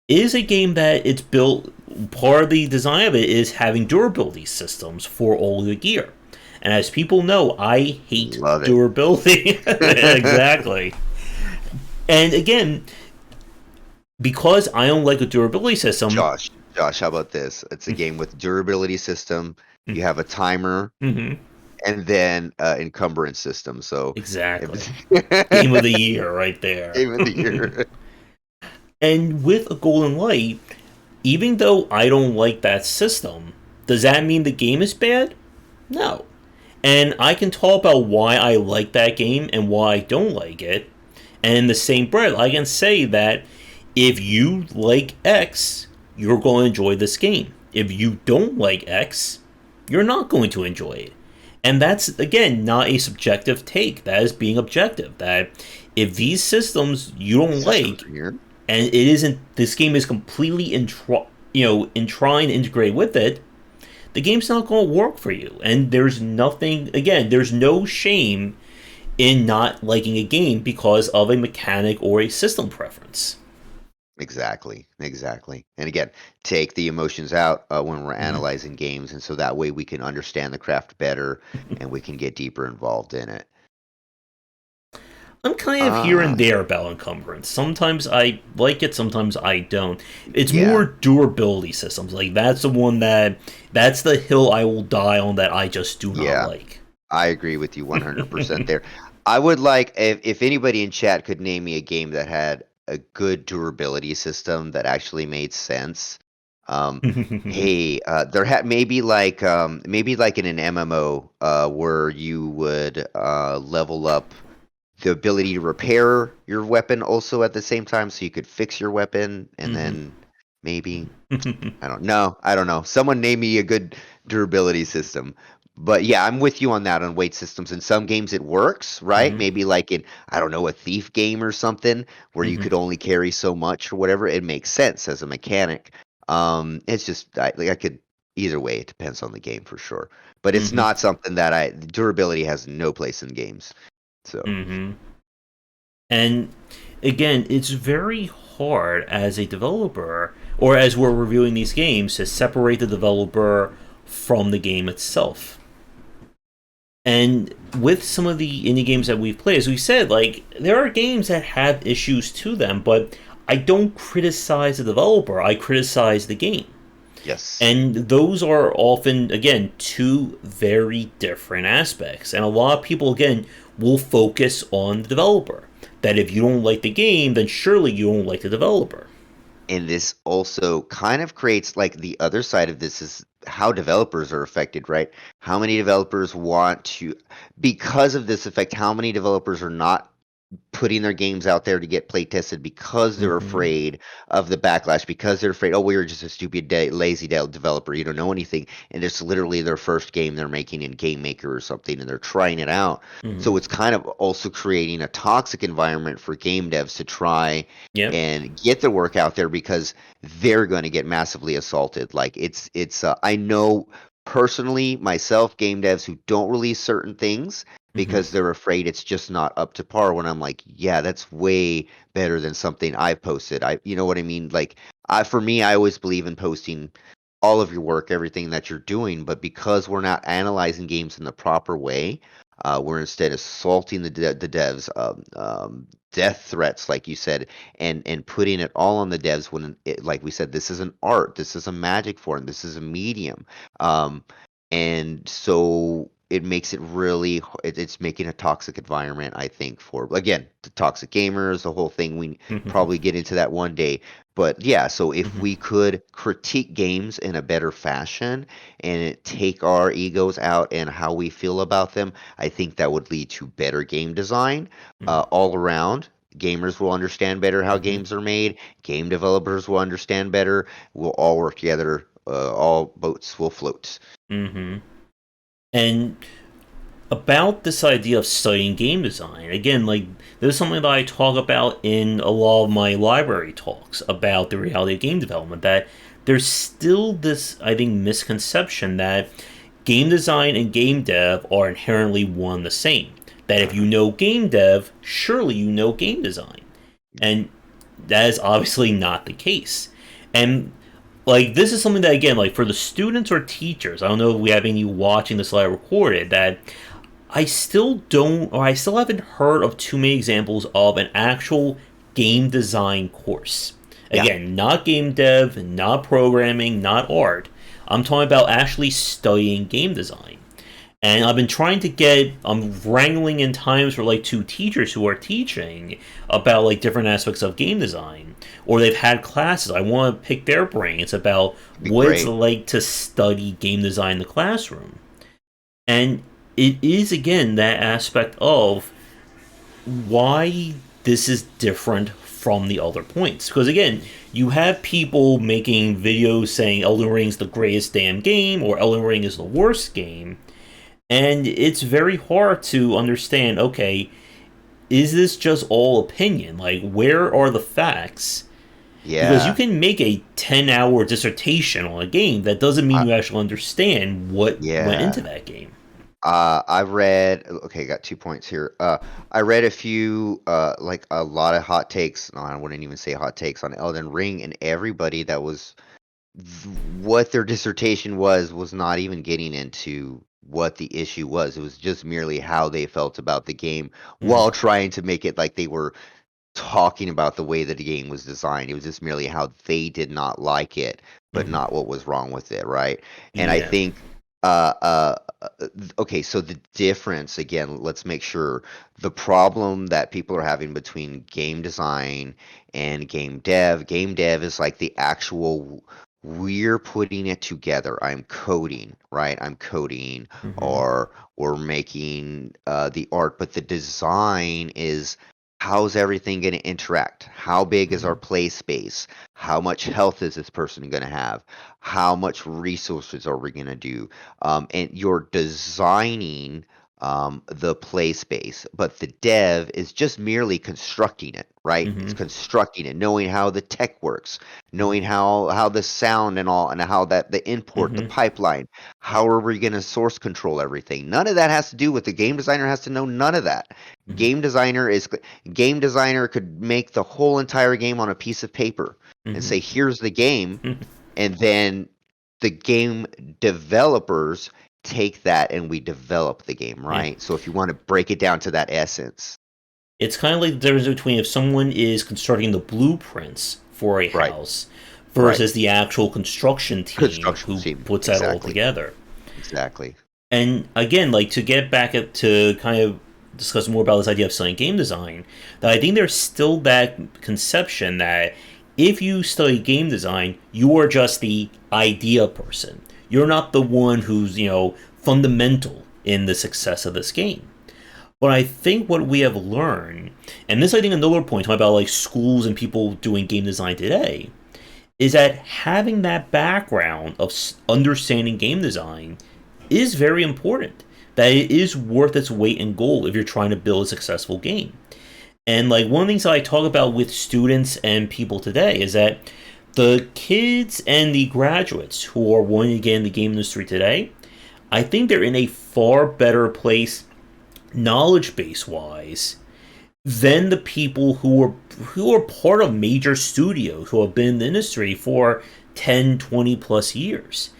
is a game that it's built. Part of the design of it is having durability systems for all the gear. And as people know, I hate Love it. durability. Exactly. And again, because I don't like a durability system. Josh, how about this? It's a game with durability system. You have a timer Mhm, and then encumbrance system. So exactly. if Game of the year right there. game of the year. And with a golden light, even though I don't like that system, does that mean the game is bad? No. And I can talk about why I like that game and why I don't like it. And in the same breath, I can say that if you like X, you're going to enjoy this game. If you don't like X, you're not going to enjoy it. And that's, again, not a subjective take. That is being objective. That if these systems you don't Systems like, are here. and it isn't, this game is completely entwined, integrated with it, the game's not going to work for you. And there's nothing, again, there's no shame in not liking a game because of a mechanic or a system preference. Exactly, exactly. And again, take the emotions out when we're Mhm. analyzing games, and so that way we can understand the craft better and we can get deeper involved in it. I'm kind of here Ah, and there about encumbrance. Sometimes I like it, sometimes I don't. It's yeah. more durability systems. Like that's the one that's the hill I will die on that I just do not Yeah. like. I agree with you 100% there. I would like if anybody in chat could name me a game that had a good durability system that actually made sense. Um, hey, there had maybe like in an MMO where you would level up the ability to repair your weapon also at the same time, so you could fix your weapon and then maybe I don't know. I don't know. Someone name me a good durability system. But yeah, I'm with you on that on weight systems. In some games it works, right? Maybe like in, I don't know, a thief game or something where you could only carry so much or whatever. It makes sense as a mechanic. It's just I could either way. It depends on the game for sure. But it's not something that durability has no place in games. So And again, it's very hard as a developer, or as we're reviewing these games, to separate the developer from the game itself. And with some of the indie games that we've played, as we said, like there are games that have issues to them, but I don't criticize the developer, I criticize the game. yes. And those are often, again, two very different aspects. And a lot of people, again, will focus on the developer. That if you don't like the game, then surely you don't like the developer. And this also kind of creates like the other side of this is how developers are affected, right? How many developers want to, because of this effect, how many developers are not putting their games out there to get play tested because they're Mm-hmm. afraid of the backlash, because they're afraid, oh, we were just a stupid, lazy developer. You don't know anything. And it's literally their first game they're making in Game Maker or something, and they're trying it out. Mm-hmm. So it's kind of also creating a toxic environment for game devs to try Yep. and get their work out there because they're going to get massively assaulted. Like I know personally myself game devs who don't release certain things Mm-hmm. because they're afraid it's just not up to par when I'm like, yeah, that's way better than something I've posted. You know what I mean? Like, for me, I always believe in posting all of your work, everything that you're doing, but because we're not analyzing games in the proper way, we're instead assaulting the devs, death threats, like you said, and putting it all on the devs when, like we said, this is an art, this is a magic form, this is a medium. Um, and so it makes it really it's making a toxic environment, I think, for again the toxic gamers, the whole thing. We Mm-hmm. probably get into that one day, but yeah, so if Mm-hmm. we could critique games in a better fashion and take our egos out and how we feel about them, I think that would lead to better game design, all around. Gamers will understand better how Mm-hmm. games are made. Game developers will understand better. We'll all work together. All boats will float. Mm-hmm. And about this idea of studying game design, again, like this is something that I talk about in a lot of my library talks about the reality of game development. That there's still this, I think, misconception that game design and game dev are inherently one and the same. That if you know game dev, surely you know game design. And that is obviously not the case. And like this is something that again, like for the students or teachers, I don't know if we have any watching this live recorded, that I still don't, or I still haven't heard of too many examples of an actual game design course. Yeah. Again, not game dev, not programming, not art. I'm talking about actually studying game design. And I've been trying to get, I'm wrangling in times for like two teachers who are teaching about like different aspects of game design. Or they've had classes. I want to pick their brains about It'd be what it's great. like to study game design in the classroom. And it is again that aspect of why this is different from the other points. Because again, you have people making videos saying Elden Ring is the greatest damn game or Elden Ring is the worst game. And it's very hard to understand, okay, is this just all opinion? Like, where are the facts? Because you Yeah. can make a 10-hour dissertation on a game, that doesn't mean I, you actually understand what went into yeah. that game. I read, okay, got 2 points here. I read a few, like a lot of hot takes. No, I wouldn't even say hot takes on Elden Ring, and everybody that was what their dissertation was not even getting into what the issue was. It was just merely how they felt about the game Mhm. while trying to make it like they were talking about the way that the game was designed. It was just merely how they did not like it, but Mhm. not what was wrong with it, right? And I Yeah. think, uh, uh, okay, so the difference, again, let's make sure the problem that people are having between game design and game dev is like the actual, we're putting it together. I'm coding, right? I'm coding, Mhm. or we're making the art, but the design is, how's everything going to interact? How big is our Mhm. play space? How much health is this person going to have? How much resources are we going to do? And you're designing the play space, but the dev is just merely constructing it, right? It's Mhm. constructing it, knowing how the tech works, Mhm. knowing how the sound and all, and how that the import, the Mhm. pipeline, how are we going to source control everything? None of that has to do with the game designer. Has to know none of that. Mhm. Game designer is Game designer could make the whole entire game on a piece of paper and Mhm. say, here's the game, Mhm. and then the game developers take that and we develop the game, Yeah. right? So if you want to break it down to that essence, It's kind of like the difference between if someone is constructing the blueprints for a right, house right. versus the actual construction team Construction who team, puts that all exactly, together. exactly. And again, like to get back at, to kind of discuss more about this idea of studying game design, that I think there's still that conception that if you study game design, you are just the idea person. You're not the one who's, fundamental in the success of this game. But I think what we have learned, and this I think another point talking about like schools and people doing game design today, is that having that background of understanding game design is very important. That it is worth its weight in gold if you're trying to build a successful game. And like one of the things that I talk about with students and people today is that the kids and the graduates who are wanting to get in the game industry today, I think they're in a far better place knowledge base wise than the people who are part of major studios who have been in the industry for 10, 20 plus years,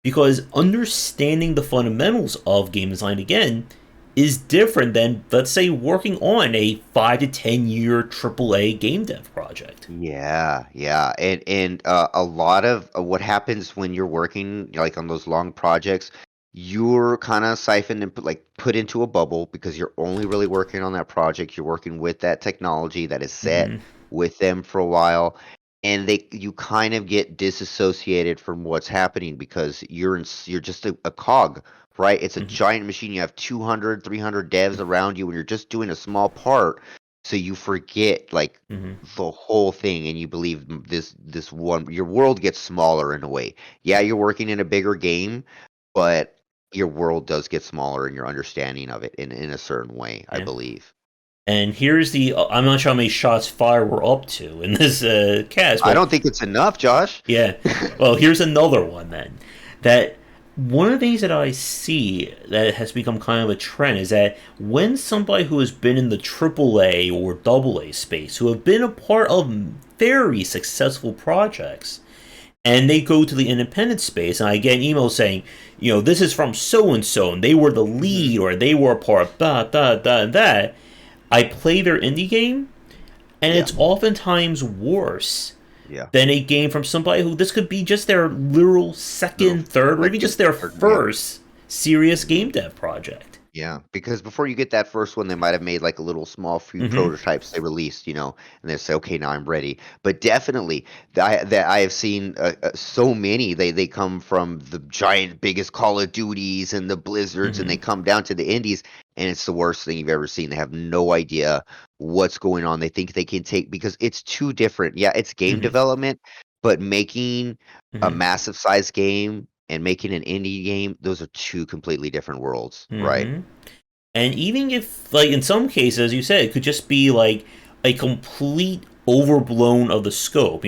because understanding the fundamentals of game design again is different than, let's say, working on a 5 to 10 year AAA game dev project. Yeah, yeah, and a lot of what happens when you're working like on those long projects, you're kind of siphoned and put into a bubble because you're only really working on that project. You're working with that technology that is set Mm-hmm. with them for a while, and you kind of get disassociated from what's happening because you're just a cog, right? It's a Mm-hmm. giant machine. You have 200, 300 devs around you, and you're just doing a small part, so you forget like Mm-hmm. the whole thing, and you believe this one, your world gets smaller in a way. Yeah, you're working in a bigger game, but your world does get smaller in your understanding of it in a certain way, I Yeah. believe. And here's the I'm not sure how many shots fired we're up to in this cast, I but don't think it's enough, Josh. yeah. Well, here's another one then. That one of the things that I see that has become kind of a trend is that when somebody who has been in the AAA or AA space, who have been a part of very successful projects, and they go to the independent space, and I get an email saying, this is from so and so, and they were the Hmm. lead, or they were a part of that. I play their indie game, and Yeah, it's oftentimes worse yeah. than a game from somebody who this could be just their literal Little second, third, or even second, just their third, yeah. first serious Hmm. game dev project. Yeah, because before you get that first one, they might have made like a little small few Mm-hmm. prototypes they released, and they say, okay, now I'm ready. But definitely, that I have seen so many. They come from the giant, biggest Call of Duties and the Blizzards, and they Mm-hmm. come down to the indies, and it's the worst thing you've ever seen. They have no idea what's going on. They think they can take because it's too different. Yeah, it's game Mm-hmm. development, but making a Mm-hmm. massive size game and making an indie game, those are two completely different worlds, right? Mm-hmm. And even if, like, in some cases, as you said, it could just be like a complete overblown of the scope.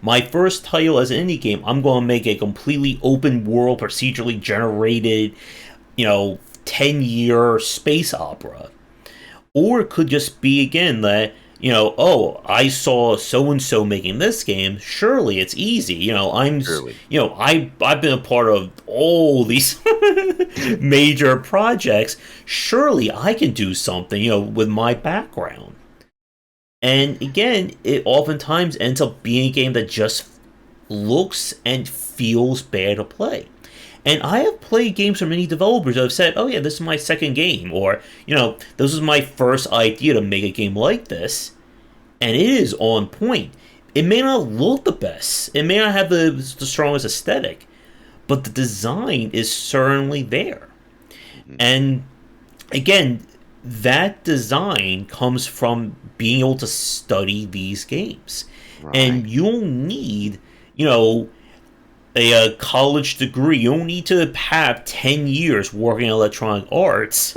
My first title as an indie game, I'm going to make a completely open world, procedurally generated, 10-year space opera. Or it could just be, again, that oh, I saw so and so making this game. Surely it's easy. Surely. I've been a part of all these major projects. Surely I can do something, with my background. And again, it oftentimes ends up being a game that just looks and feels bad to play. And I have played games from many developers that have said, "Oh yeah, this is my second game," or "This was my first idea to make a game like this," and it is on point. It may not look the best, it may not have the strongest aesthetic, but the design is certainly there. Mhm. And again, that design comes from being able to study these games. And Right. you don't need, you know, a college degree. You don't need to have 10 years working in electronic arts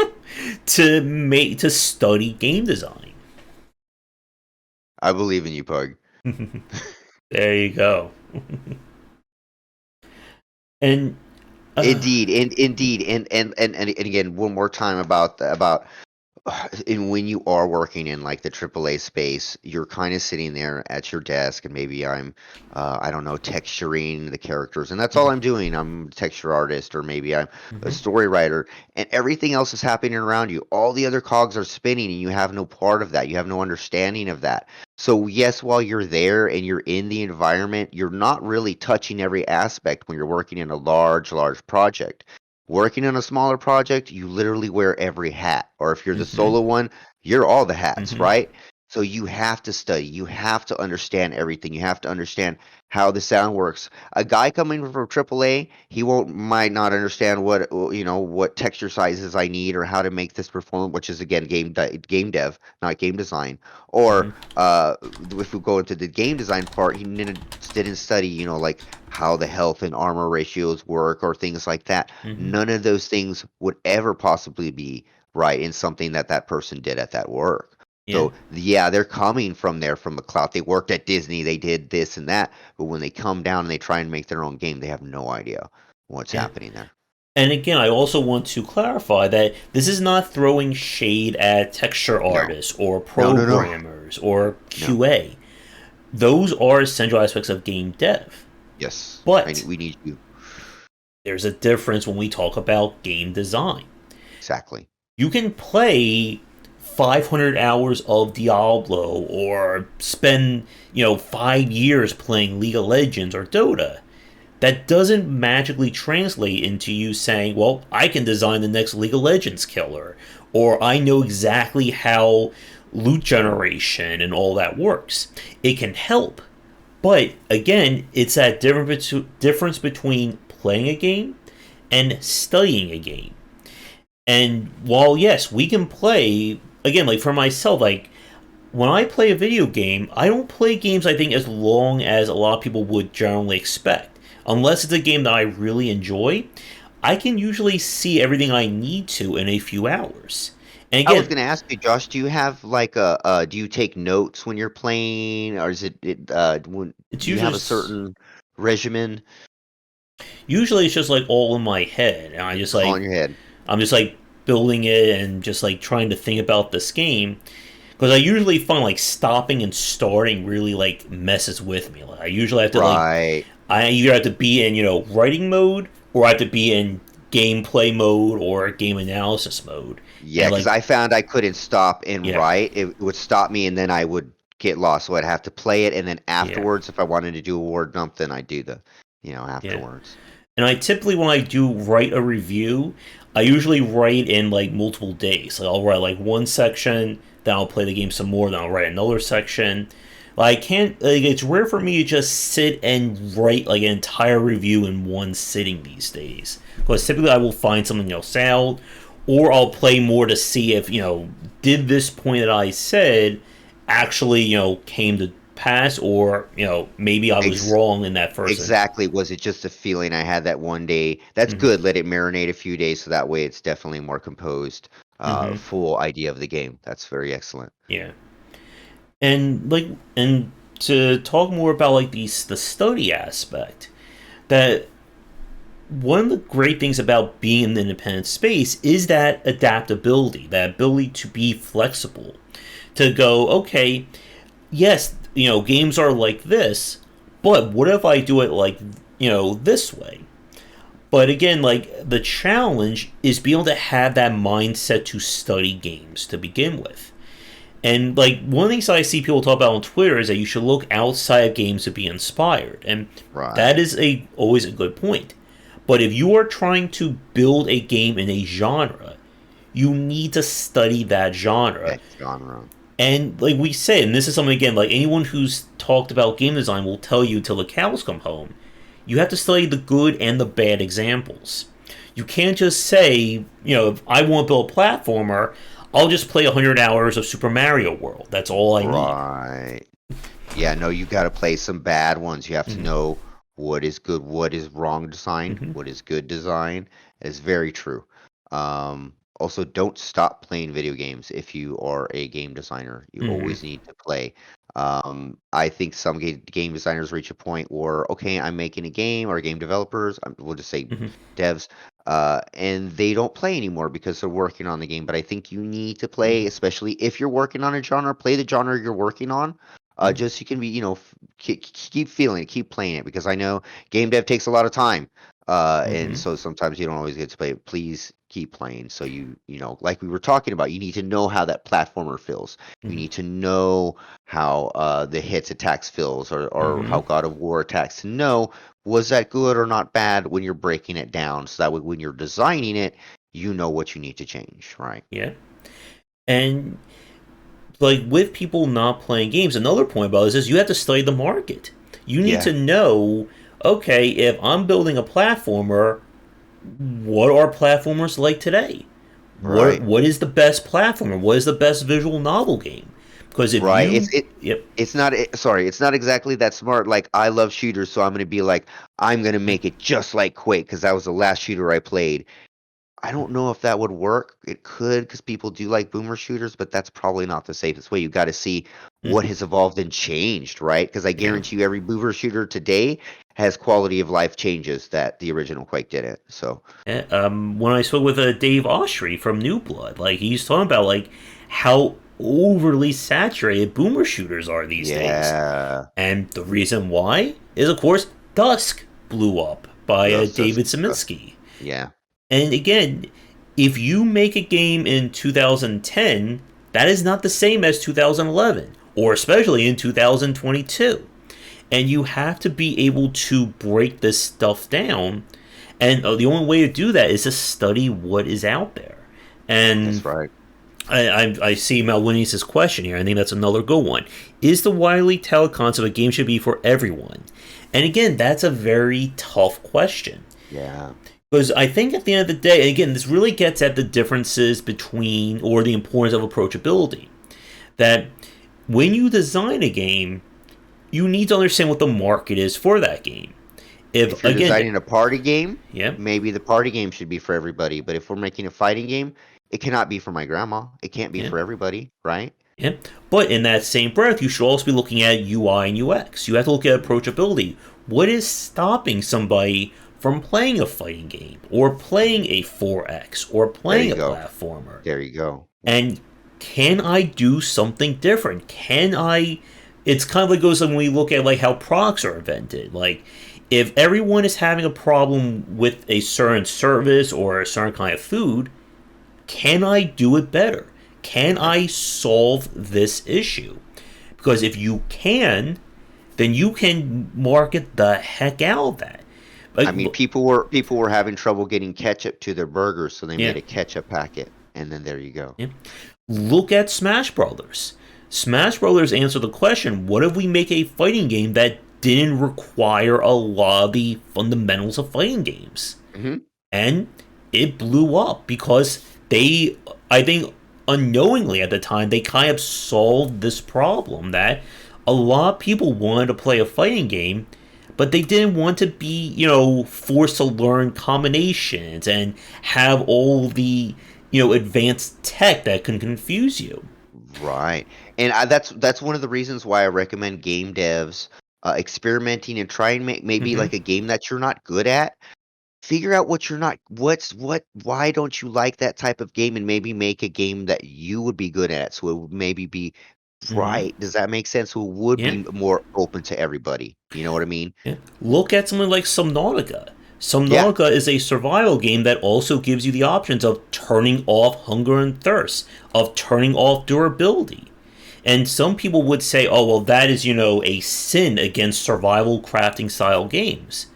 to study game design. I believe in you, Pug. There you go. And Indeed, indeed, and again, one more time about and when you are working in like the AAA space, you're kind of sitting there at your desk, and maybe I don't know, texturing the characters, and that's all mhm, I'm doing. I'm a texture artist, or maybe I'm a mhm, story writer, and everything else is happening around you. All the other cogs are spinning, and you have no part of that. You have no understanding of that. So yes, while you're there and you're in the environment, you're not really touching every aspect when you're working in a large project. Working on a smaller project, you literally wear every hat. Or if you're the mhm, solo one, you're all the hats, mhm, right? So you have to study. You have to understand everything. You have to understand how the sound works. A guy coming from AAA, he won't might not understand what texture sizes I need or how to make this perform, which is again game dev, not game design. Or mhm, if we go into the game design part, he didn't study, like how the health and armor ratios work or things like that. mhm. None of those things would ever possibly be right in something that that person did at that work. Yeah. So yeah, they're coming from there from the cloud. They worked at Disney, they did this and that, but when they come down and they try and make their own game, they have no idea what's Yeah. happening there. And again, I also want to clarify that this is not throwing shade at texture No, artists or no, programmers or no. QA. Those are essential aspects of game dev. Yes, But we need you there's a difference when we talk about game design. exactly. You can play 500 hours of Diablo or spend, 5 years playing League of Legends or Dota. That doesn't magically translate into you saying, well, I can design the next League of Legends killer, or I know exactly how loot generation and all that works. It can help, but again, it's that difference between playing a game and studying a game. And while, yes, we can play, again, like for myself, like when I play a video game, I don't play games, I think, as long as a lot of people would generally expect. Unless it's a game that I really enjoy, I can usually see everything I need to in a few hours. And I was again, gonna ask you, Josh, do you have like do you take notes when you're playing, or is when it's do you have usually a certain regimen? usually it's just like all in my head, and It's all in your head. I'm just like building it and just like trying to think about this game because I usually find like stopping and starting really like messes with me. Like I usually have to like Right. I either have to be in writing mode or I have to be in gameplay mode or game analysis mode, Yeah, and because like I found I couldn't stop and yeah, write. It would stop me, and then I would get lost. So I'd have to play it, and then yeah, afterwards, if I wanted to do a word dump, then I'd do the, yeah. afterwards. And I typically when I do write a review, I usually write in like multiple days. Like I'll write like one section, then I'll play the game some more, then I'll write another section. Like I can't like it's rare for me to just sit and write like an entire review in one sitting these days. Because typically I will find something else out, or I'll play more to see if, did this point that I said actually, came to pass, or, maybe I was Ex wrong in that first. exactly. Was it just a feeling I had that one day? That's Mm-hmm. good. Let it marinate a few days, so that way it's definitely more composed, Mm-hmm. full idea of the game. That's very excellent. Yeah. And to talk more about like the study aspect, that one of the great things about being in the independent space is that adaptability, that ability to be flexible, to go, okay, yes, games are like this, but what if I do it like, this way? But again, like the challenge is being able to have that mindset to study games to begin with. And like one of the things I see people talk about on Twitter is that you should look outside of games to be inspired, and that Right. is a always a good point. But if you are trying to build a game in a genre, you need to study that genre. That genre. And like we said, and this is something again, like anyone who's talked about game design will tell you till the cows come home, you have to study the good and the bad examples. You can't just say, if I want to build a platformer, I'll just play 100 hours of Super Mario World. That's all I need. Right. Yeah, no, you got to play some bad ones. You have to Mm-hmm. know what is good, what is wrong design, Mm-hmm. what is good design. It's very true. Also, don't stop playing video games if you are a game designer. You Mm-hmm. always need to play. I think some game designers reach a point where, okay, I'm making a game, or game developers, we'll just say Mm-hmm. devs, and they don't play anymore because they're working on the game. But I think you need to play, Mm-hmm. especially if you're working on a genre, play the genre you're working on, just so you can be, keep feeling it, keep playing it, because I know game dev takes a lot of time, and Mm-hmm. so sometimes you don't always get to play it. Please keep playing. So like we were talking about, you need to know how that platformer feels. You Mm-hmm. need to know how the hits attacks feels, or Mm-hmm. how God of War attacks. To know, was that good or not bad when you're breaking it down, so that way when you're designing it, you know what you need to change, right? Yeah. And like with people not playing games, another point about this is you have to study the market. You need Yeah, to know, okay, if I'm building a platformer, what are platformers like today? What right. what is the best platformer? What is the best visual novel game? Because if Right. you, yep, It's not sorry, it's not exactly that smart. Like, I love shooters, so I'm gonna be like, I'm gonna make it just like Quake because that was the last shooter I played. I don't know if that would work. It could, because people do like boomer shooters, but that's probably not the safest way. You got to see what mm-hmm, has evolved and changed, right? Because I yeah. guarantee you, every boomer shooter today has quality of life changes that the original Quake didn't. So, Yeah, when I spoke with Dave Oshry from New Blood, like he's talking about like how overly saturated boomer shooters are these days, yeah, and the reason why is, of course, Dusk blew up by David just Saminsky. yeah, And again, if you make a game in 2010, that is not the same as 2011, or especially in 2022. And you have to be able to break this stuff down. And the only way to do that is to study what is out there. And that's right. I see Mel Winnie's question here. I think that's another good one. Is the widely touted concept a game should be for everyone? And again, that's a very tough question. Yeah. Because I think at the end of the day, and again, this really gets at the differences between, or the importance of approachability. That when you design a game, you need to understand what the market is for that game. If, If you're again, designing a party game, yeah, maybe the party game should be for everybody. But if we're making a fighting game, it cannot be for my grandma. It can't be yeah, for everybody, right? yeah. But in that same breath, you should also be looking at UI and UX. You have to look at approachability. What is stopping somebody from playing a fighting game, or playing a 4X, or There playing you a go. platformer? There you go. And can I do something different? Can I? It's kind of like goes when we look at like how products are invented. Like if everyone is having a problem with a certain service or a certain kind of food, can I do it better? Can Right. I solve this issue? Because if you can, then you can market the heck out of that. I Like, mean, people were having trouble getting ketchup to their burgers, so they yeah, made a ketchup packet, and then there you go. yeah. Look at Smash Brothers. Smash Brothers answered the question: what if we make a fighting game that didn't require a lot of the fundamentals of fighting games? Hmm. And it blew up because they, I think, unknowingly at the time, they kind of solved this problem that a lot of people wanted to play a fighting game, but they didn't want to be, forced to learn combinations and have all the, advanced tech that can confuse you. Right. And that's one of the reasons why I recommend game devs experimenting and try and make maybe Mm-hmm. like a game that you're not good at. figure out what you're not why don't you like that type of game and maybe make a game that you would be good at so it would maybe be Hmm. right. Does that make sense? So it would Yeah. be more open to everybody. You know what I mean? Yeah. Look at something like Subnautica. Yeah. Subnautica is a survival game that also gives you the options of turning off hunger and thirst, of turning off durability. And some people would say, oh, well, that is, a sin against survival crafting style games.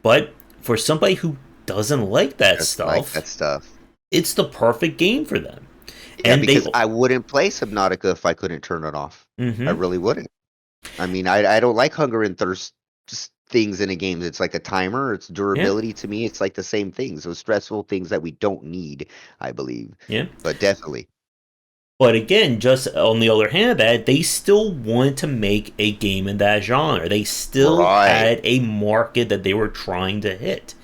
But for somebody who doesn't like that Just like stuff, that stuff. it's the perfect game for them. Yeah, And they. because I wouldn't play Subnautica if I couldn't turn it off. I Mm-hmm. really wouldn't. I mean, I don't like hunger and thirst things in a game. It's like a timer, it's Yeah. durability to me. It's like the same things. Those stressful things that we don't need, I believe. Yeah. But definitely. But again, just on the other hand of that, they still wanted to make a game in that genre. They still Right. had a market that they were trying to hit.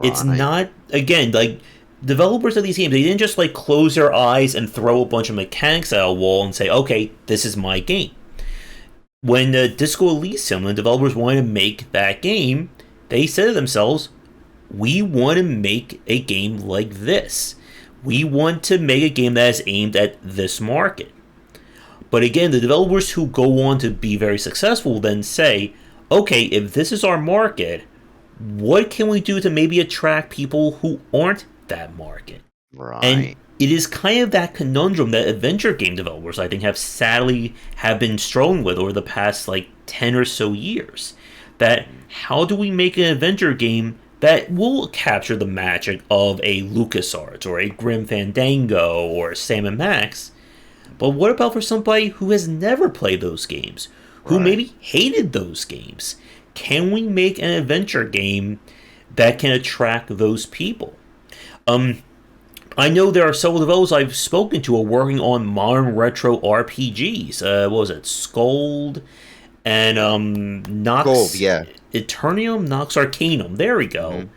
It's Right. not, again, like developers of these games, they didn't just like close their eyes and throw a bunch of mechanics at a wall and say, okay, this is my game. When Disco Elysium, the developers wanted to make that game, they said to themselves, we want to make a game like this. We want to make a game that is aimed at this market. But again, the developers who go on to be very successful then say, okay, if this is our market, what can we do to maybe attract people who aren't that market? And Right. it is kind of that conundrum that adventure game developers, I think, have been struggling with over the past like 10 or so years. That Mhm. how do we make an adventure game that will capture the magic of a LucasArts or a Grim Fandango or Sam and Max, but what about for somebody who has never played those games, who Right. maybe hated those games? Can we make an adventure game that can attract those people? Um, I know there are several developers I've spoken to are working on modern retro RPGs. What was it? Scold and Gold, Nox yeah. Eternium, Nox Arcanum. There we go.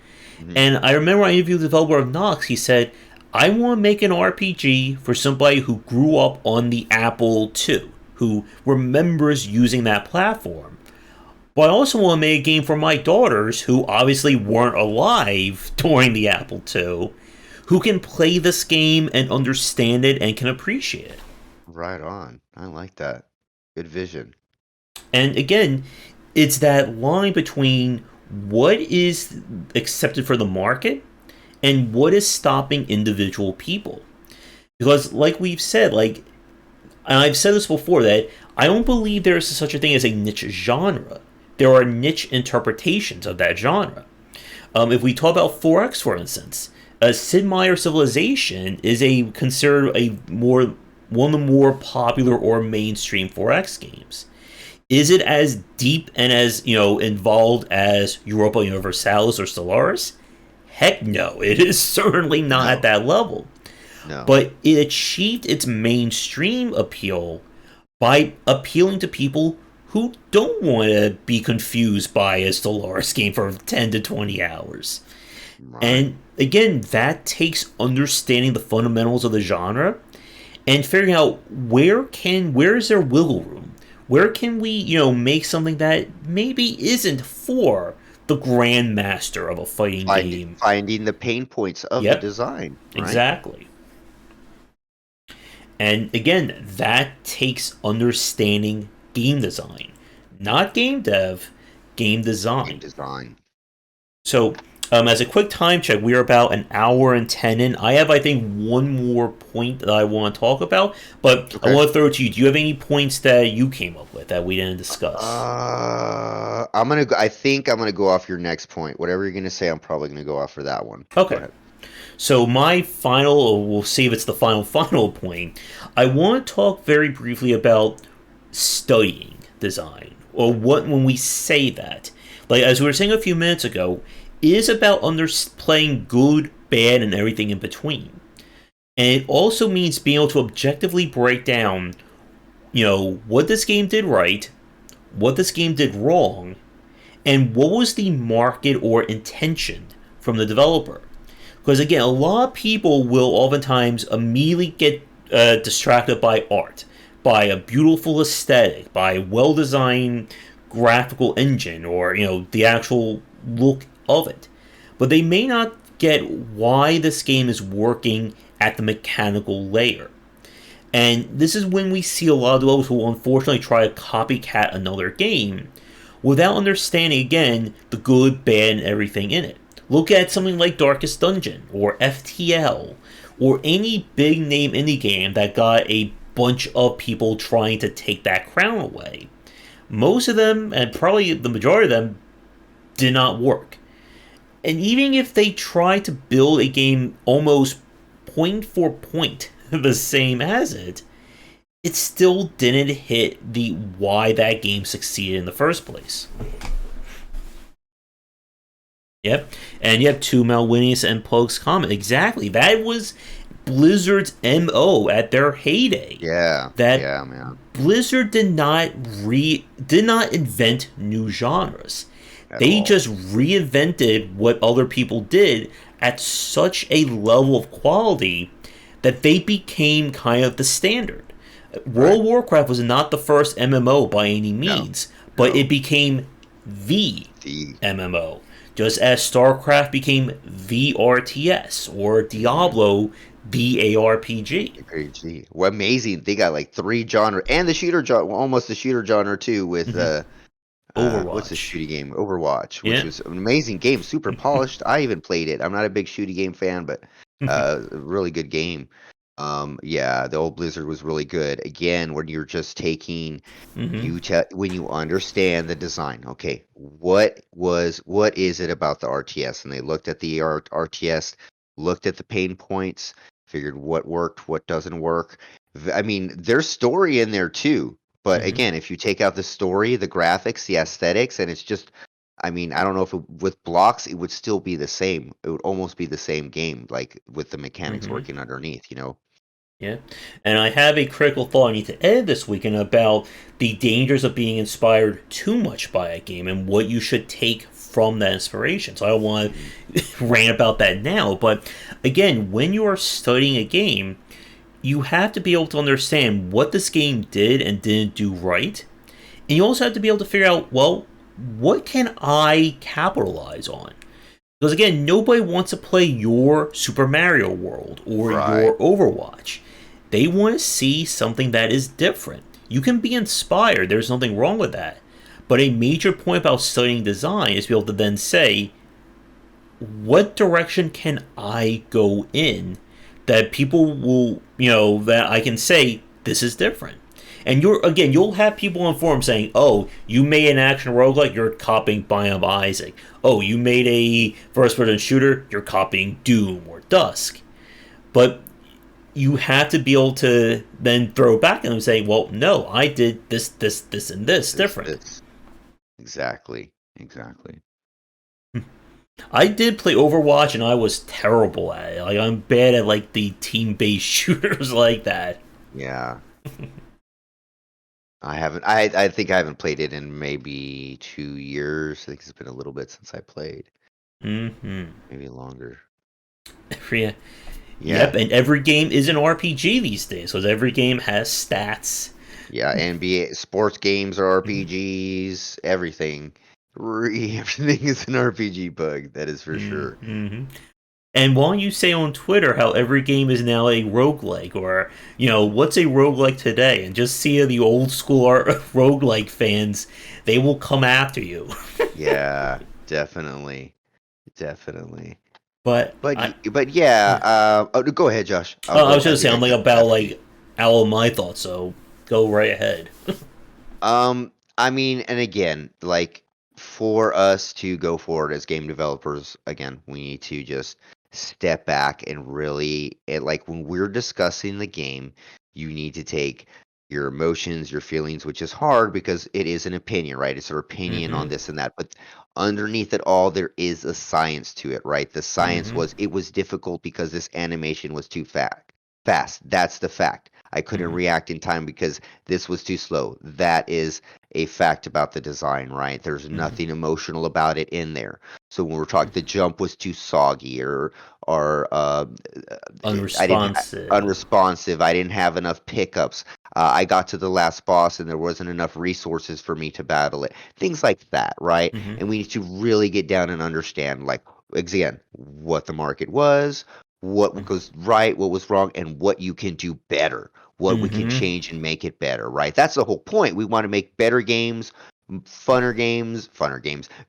Hmm. Hmm. And I remember I interviewed the developer of Nox. He said, I want to make an RPG for somebody who grew up on the Apple II, who remembers using that platform. But I also want to make a game for my daughters who obviously weren't alive during the Apple II, who can play this game and understand it and can appreciate it. Right on. I like that. Good vision. And again, it's that line between what is accepted for the market and what is stopping individual people. Because, like we've said, and I've said this before, that I don't believe there is such a thing as a niche genre. There are niche interpretations of that genre. If we talk about 4X, for instance, Sid Meier's Civilization is a considered a more one of the more popular or mainstream 4X games. Is it as deep and as involved as Europa Universalis or Stellaris? Heck no, it is certainly not at No. that level. No. But it achieved its mainstream appeal by appealing to people who don't want to be confused by a Stellaris game for 10 to 20 hours. Right. And again, that takes understanding the fundamentals of the genre and figuring out where is there wiggle room? Where can we, make something that maybe isn't for the grandmaster of a fighting game? Finding the pain points of the Yep, design, right? exactly. And again, that takes understanding game design, not game dev, game Game design. design. So, as a quick time check, we are about an hour and 10 in. I have, I think, one more point that I want to talk about, but I Okay. want to throw it to you. Do you have any points that you came up with that we didn't discuss? I think I'm gonna go off your next point. Whatever you're gonna say, I'm probably gonna go off for that one. Go Okay. ahead. So, my final, or we'll see if it's the final point. I want to talk very briefly about studying design, or what when we say that. Like, as we were saying a few minutes ago, is about playing good, bad, and everything in between. And it also means being able to objectively break down, what this game did right, what this game did wrong, and what was the market or intention from the developer. Because again, a lot of people will oftentimes immediately get distracted by art, by a beautiful aesthetic, by a well-designed graphical engine, or the actual look of it. but they may not get why this game is working at the mechanical layer. And this is when we see a lot of those who unfortunately try to copycat another game without understanding, again, the good, bad, and everything in it. Look at something like Darkest Dungeon, or FTL, or any big name indie game that got a bunch of people trying to take that crown away. Most of them, and probably the majority of them, did not work. And even if they tried to build a game almost point for point the same as it still didn't hit the why that game succeeded in the first place. Yep. And you have two Malwinius and Pug's comment. Exactly. That was Blizzard's MO at their heyday. Yeah, That yeah, man, Blizzard did not invent new genres. at They all. just reinvented what other people did at such a level of quality that they became kind of the standard. World Right. of Warcraft was not the first MMO by any No, means, but it no. became the The MMO. Just as StarCraft became the RTS or mhm, Diablo the ARPG. RPG. What amazing! They got like three genre and the shooter genre, well, almost the shooter genre too. With Mm-hmm. what's the Overwatch. shooting game? Overwatch, which Yeah. was an amazing game, super polished. I even played it. I'm not a big shooting game fan, but a really good game. Yeah, the old Blizzard was really good. Again, when you're just taking Mm-hmm. when you understand the design, okay, what is it about the RTS? And they looked at the RTS, looked at the pain points, figured what worked, what doesn't work. I mean, there's story in there too. But Mm-hmm. again, if you take out the story, the graphics, the aesthetics, and it's just, I mean, I don't know if with blocks it would still be the same. It would almost be the same game, like with the mechanics Mm-hmm. working underneath, you know? Yeah. And I have a critical thought I need to edit this weekend about the dangers of being inspired too much by a game and what you should take from that inspiration. So I don't want Mhm. to rant about that now, but again, when you are studying a game, you have to be able to understand what this game did and didn't do right. And you also have to be able to figure out, well, what can I capitalize on? Because again, nobody wants to play your Super Mario World or Right. your Overwatch. They want to see something that is different. You can be inspired, there's nothing wrong with that. But a major point about studying design is to be able to then say, what direction can I go in that people will, that I can say, this is different. And you'll have people on forums saying, "Oh, you made an action roguelike, you're copying Biome Isaac. Oh, you made a first-person shooter, you're copying Doom or Dusk." But you have to be able to then throw back at them and say, "Well, no, I did this, this, this, and this different." This. Exactly. Exactly. I did play Overwatch, and I was terrible at it. Like I'm bad at like the team-based shooters like that. Yeah. I haven't I think I haven't played it in maybe 2 years. I think it's been a little bit since I played. Mm-hmm. Maybe longer. Yeah. Yep, Yeah. and every game is an RPG these days, because every game has stats. Yeah, NBA sports games are Mm-hmm. RPGs, everything. Everything is an RPG bug, that is for sure. Mm-hmm. And while you say on Twitter how every game is now a roguelike, or, what's a roguelike today, and just see the old school roguelike fans, they will come after you. Yeah, definitely. Definitely. But But I, but yeah, yeah. oh, go ahead, Josh. I'll I go. was I just think saying, I I'm like got about after you. like all of my thoughts, so go right ahead. I mean, and again, like for us to go forward as game developers, again, we need to just step back and really, like when we're discussing the game, you need to take your emotions, your feelings, which is hard because it is an opinion, right? It's our opinion Mm-hmm. on this and that. But underneath it all, there is a science to it, right? The science Mm-hmm. was it was difficult because this animation was too fast. That's the fact. I couldn't Mm-hmm. react in time because this was too slow. That is a fact about the design, right? There's Mm-hmm. nothing emotional about it in there. So when we're talking, the jump was too soggy, or I didn't Unresponsive. unresponsive. I didn't have enough pickups. I got to the last boss and there wasn't enough resources for me to battle it. Things like that, right? Mm-hmm. And we need to really get down and understand, like, again, what the market was, what goes right, what was wrong, and what you can do better, what we can Mm-hmm. change and make it better, right? That's the whole point. We want to make better games, funner games,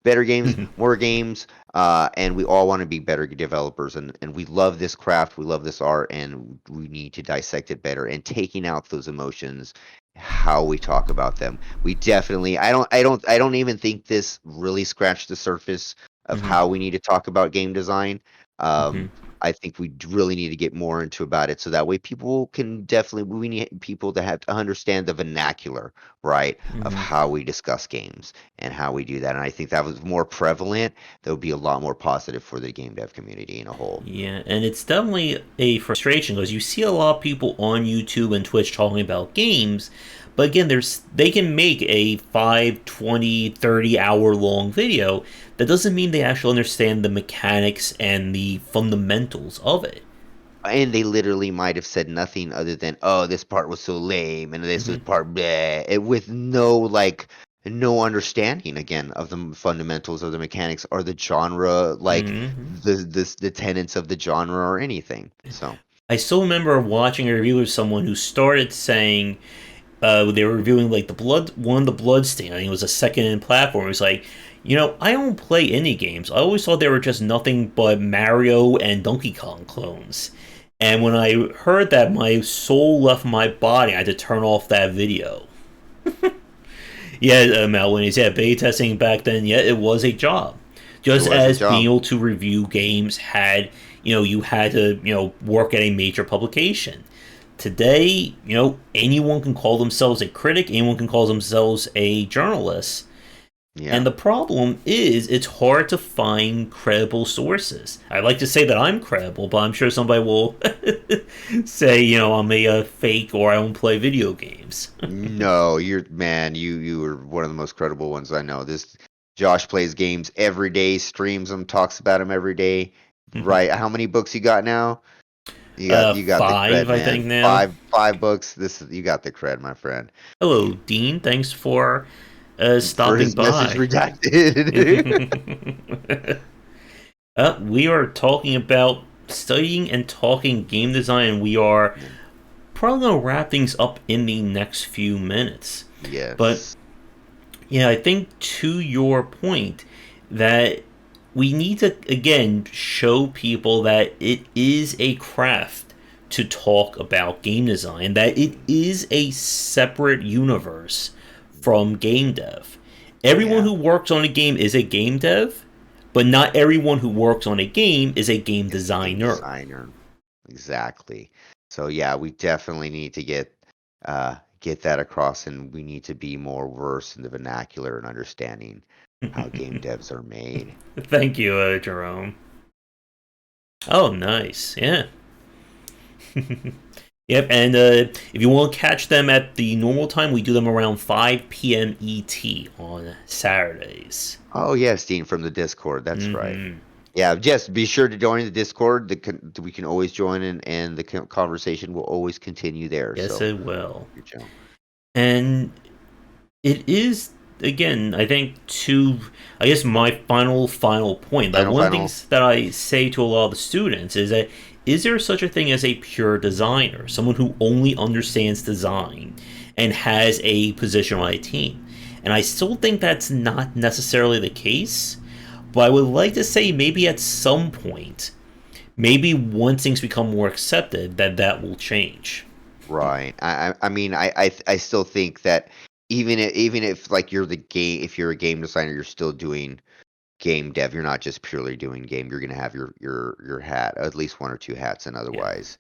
better games, more games, and we all want to be better developers. And we love this craft, we love this art, and we need to dissect it better and taking out those emotions, how we talk about them. We definitely, I don't even think this really scratched the surface of Mm-hmm. how we need to talk about game design. Mm-hmm. I think we really need to get more into about it so that way people can definitely, we need people to have to understand the vernacular, right, of Mm-hmm. how we discuss games and how we do that. And I think that was more prevalent. That would be a lot more positive for the game dev community in a whole. Yeah, and it's definitely a frustration because you see a lot of people on YouTube and Twitch talking about games, but again, they can make a 5, 20, 30 hour long video. That doesn't mean they actually understand the mechanics and the fundamentals of it. And they literally might have said nothing other than, "Oh, this part was so lame," and this was Mm-hmm. part bleh, with no no understanding again of the fundamentals of the mechanics or the genre, like Mm-hmm. the tenets of the genre or anything. So I still remember watching a review of someone who started saying they were reviewing like the blood one of the Bloodstain. I think it was a second platform. It was like, I don't play indie games. I always thought they were just nothing but Mario and Donkey Kong clones. And when I heard that, my soul left my body. I had to turn off that video. Yeah, Melwin, yeah, beta testing back then, yeah, it was a job. it Just was a as being job. able to review games you had to, work at a major publication. Today, anyone can call themselves a critic, anyone can call themselves a journalist. And Yeah. the problem is, it's hard to find credible sources. I like to say that I'm credible, but I'm sure somebody will say, I'm a fake or I don't play video games. No, you're man, you were one of the most credible ones I know. This Josh plays games every day, streams them, talks about them every day. Right? How many books you got now? You got the cred, Five, I man. think now. Five books. You got the cred, my friend. Hello, Dean. Thanks for For stopping his message by. redacted. We are talking about studying and talking game design. We are Yeah. probably going to wrap things up in the next few minutes. But Yes. yeah, I think to your point that we need to again show people that it is a craft to talk about game design, that it is a separate universe from game dev. Everyone Yeah. who works on a game is a game dev, but not everyone who works on a game is a game It's a game designer. designer. Exactly. So yeah, we definitely need to get that across, and we need to be more versed in the vernacular and understanding how game devs are made. Thank you, Jerome. Oh, nice. Yeah. Yep, and if you want to catch them at the normal time, we do them around 5 p.m. ET on Saturdays. Oh yes, Dean from the Discord. That's right. Mm-hmm. Yeah, just be sure to join the Discord. We can always join in, and the conversation will always continue there. Yes, So, it will. here, Joe. And it is, again, I think, I guess my final point. Like, one of the Final. things that I say to a lot of the students is that is there such a thing as a pure designer? Someone who only understands design and has a position on a team? And I still think that's not necessarily the case. But I would like to say maybe at some point, maybe once things become more accepted, that will change. Right. I mean, I still think that even if like if you're a game designer, you're still doing game dev. You're not just purely doing game. You're gonna have your hat, at least one or two hats, and Yeah. otherwise,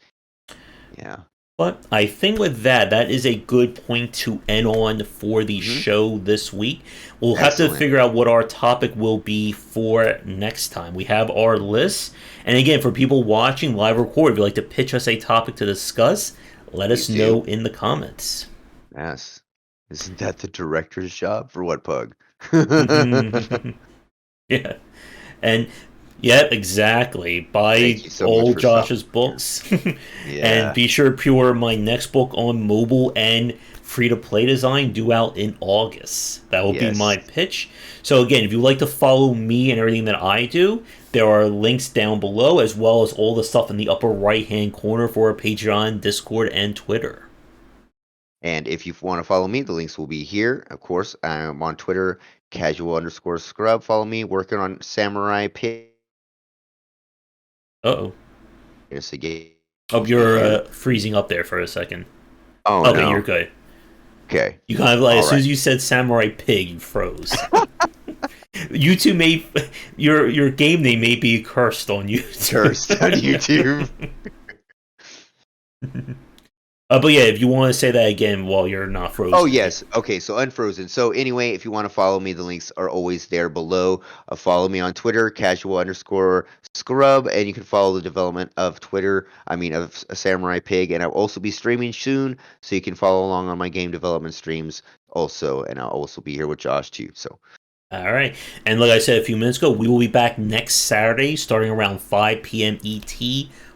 yeah. But I think with that, that is a good point to end on for the Hmm. show this week. We'll have to Excellent. figure out what our topic will be for next time. We have our list. And again, for people watching live record, if you'd like to pitch us a topic to discuss, let us Please know do. in the comments. Yes. Isn't that the director's job for what pug? Yeah. And yeah, exactly. Buy Thank you so much old for stopping Josh's here. books. And Yeah. be sure to pre-order my next book on mobile and free to play design due out in August. That will be Yes. my pitch. So, again, if you'd like to follow me and everything that I do, there are links down below, as well as all the stuff in the upper right hand corner for Patreon, Discord, and Twitter. And if you want to follow me, the links will be here. Of course, I'm on Twitter, casual_scrub. Follow me, working on Samurai Pig. Uh oh. It's a game Oh, you're here. freezing up there for a second. Oh Okay, you're no. good. Okay. You kind of like, All as soon right. as you said Samurai Pig, you froze. You two may your game name may be cursed on YouTube. Cursed on YouTube. But yeah, if you want to say that again while you're not Oh frozen again. yes. Okay, so unfrozen. So anyway, if you want to follow me, the links are always there below. Follow me on Twitter, casual_scrub, and you can follow the development of Twitter. I mean, of Samurai Pig, and I'll also be streaming soon, so you can follow along on my game development streams also, and I'll also be here with Josh too. So All right, and like I said a few minutes ago, we will be back next Saturday, starting around 5 p.m. ET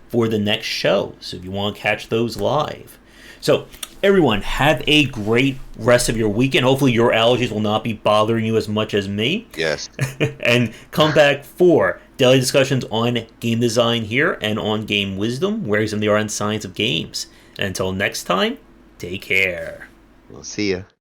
for the next show. So if you want to catch those live, so everyone have a great rest of your weekend. Hopefully your allergies will not be bothering you as much as me. yes, And come back for daily discussions on game design here and on game wisdom, where some of the art and science of games. And until next time, take care. we'll see ya.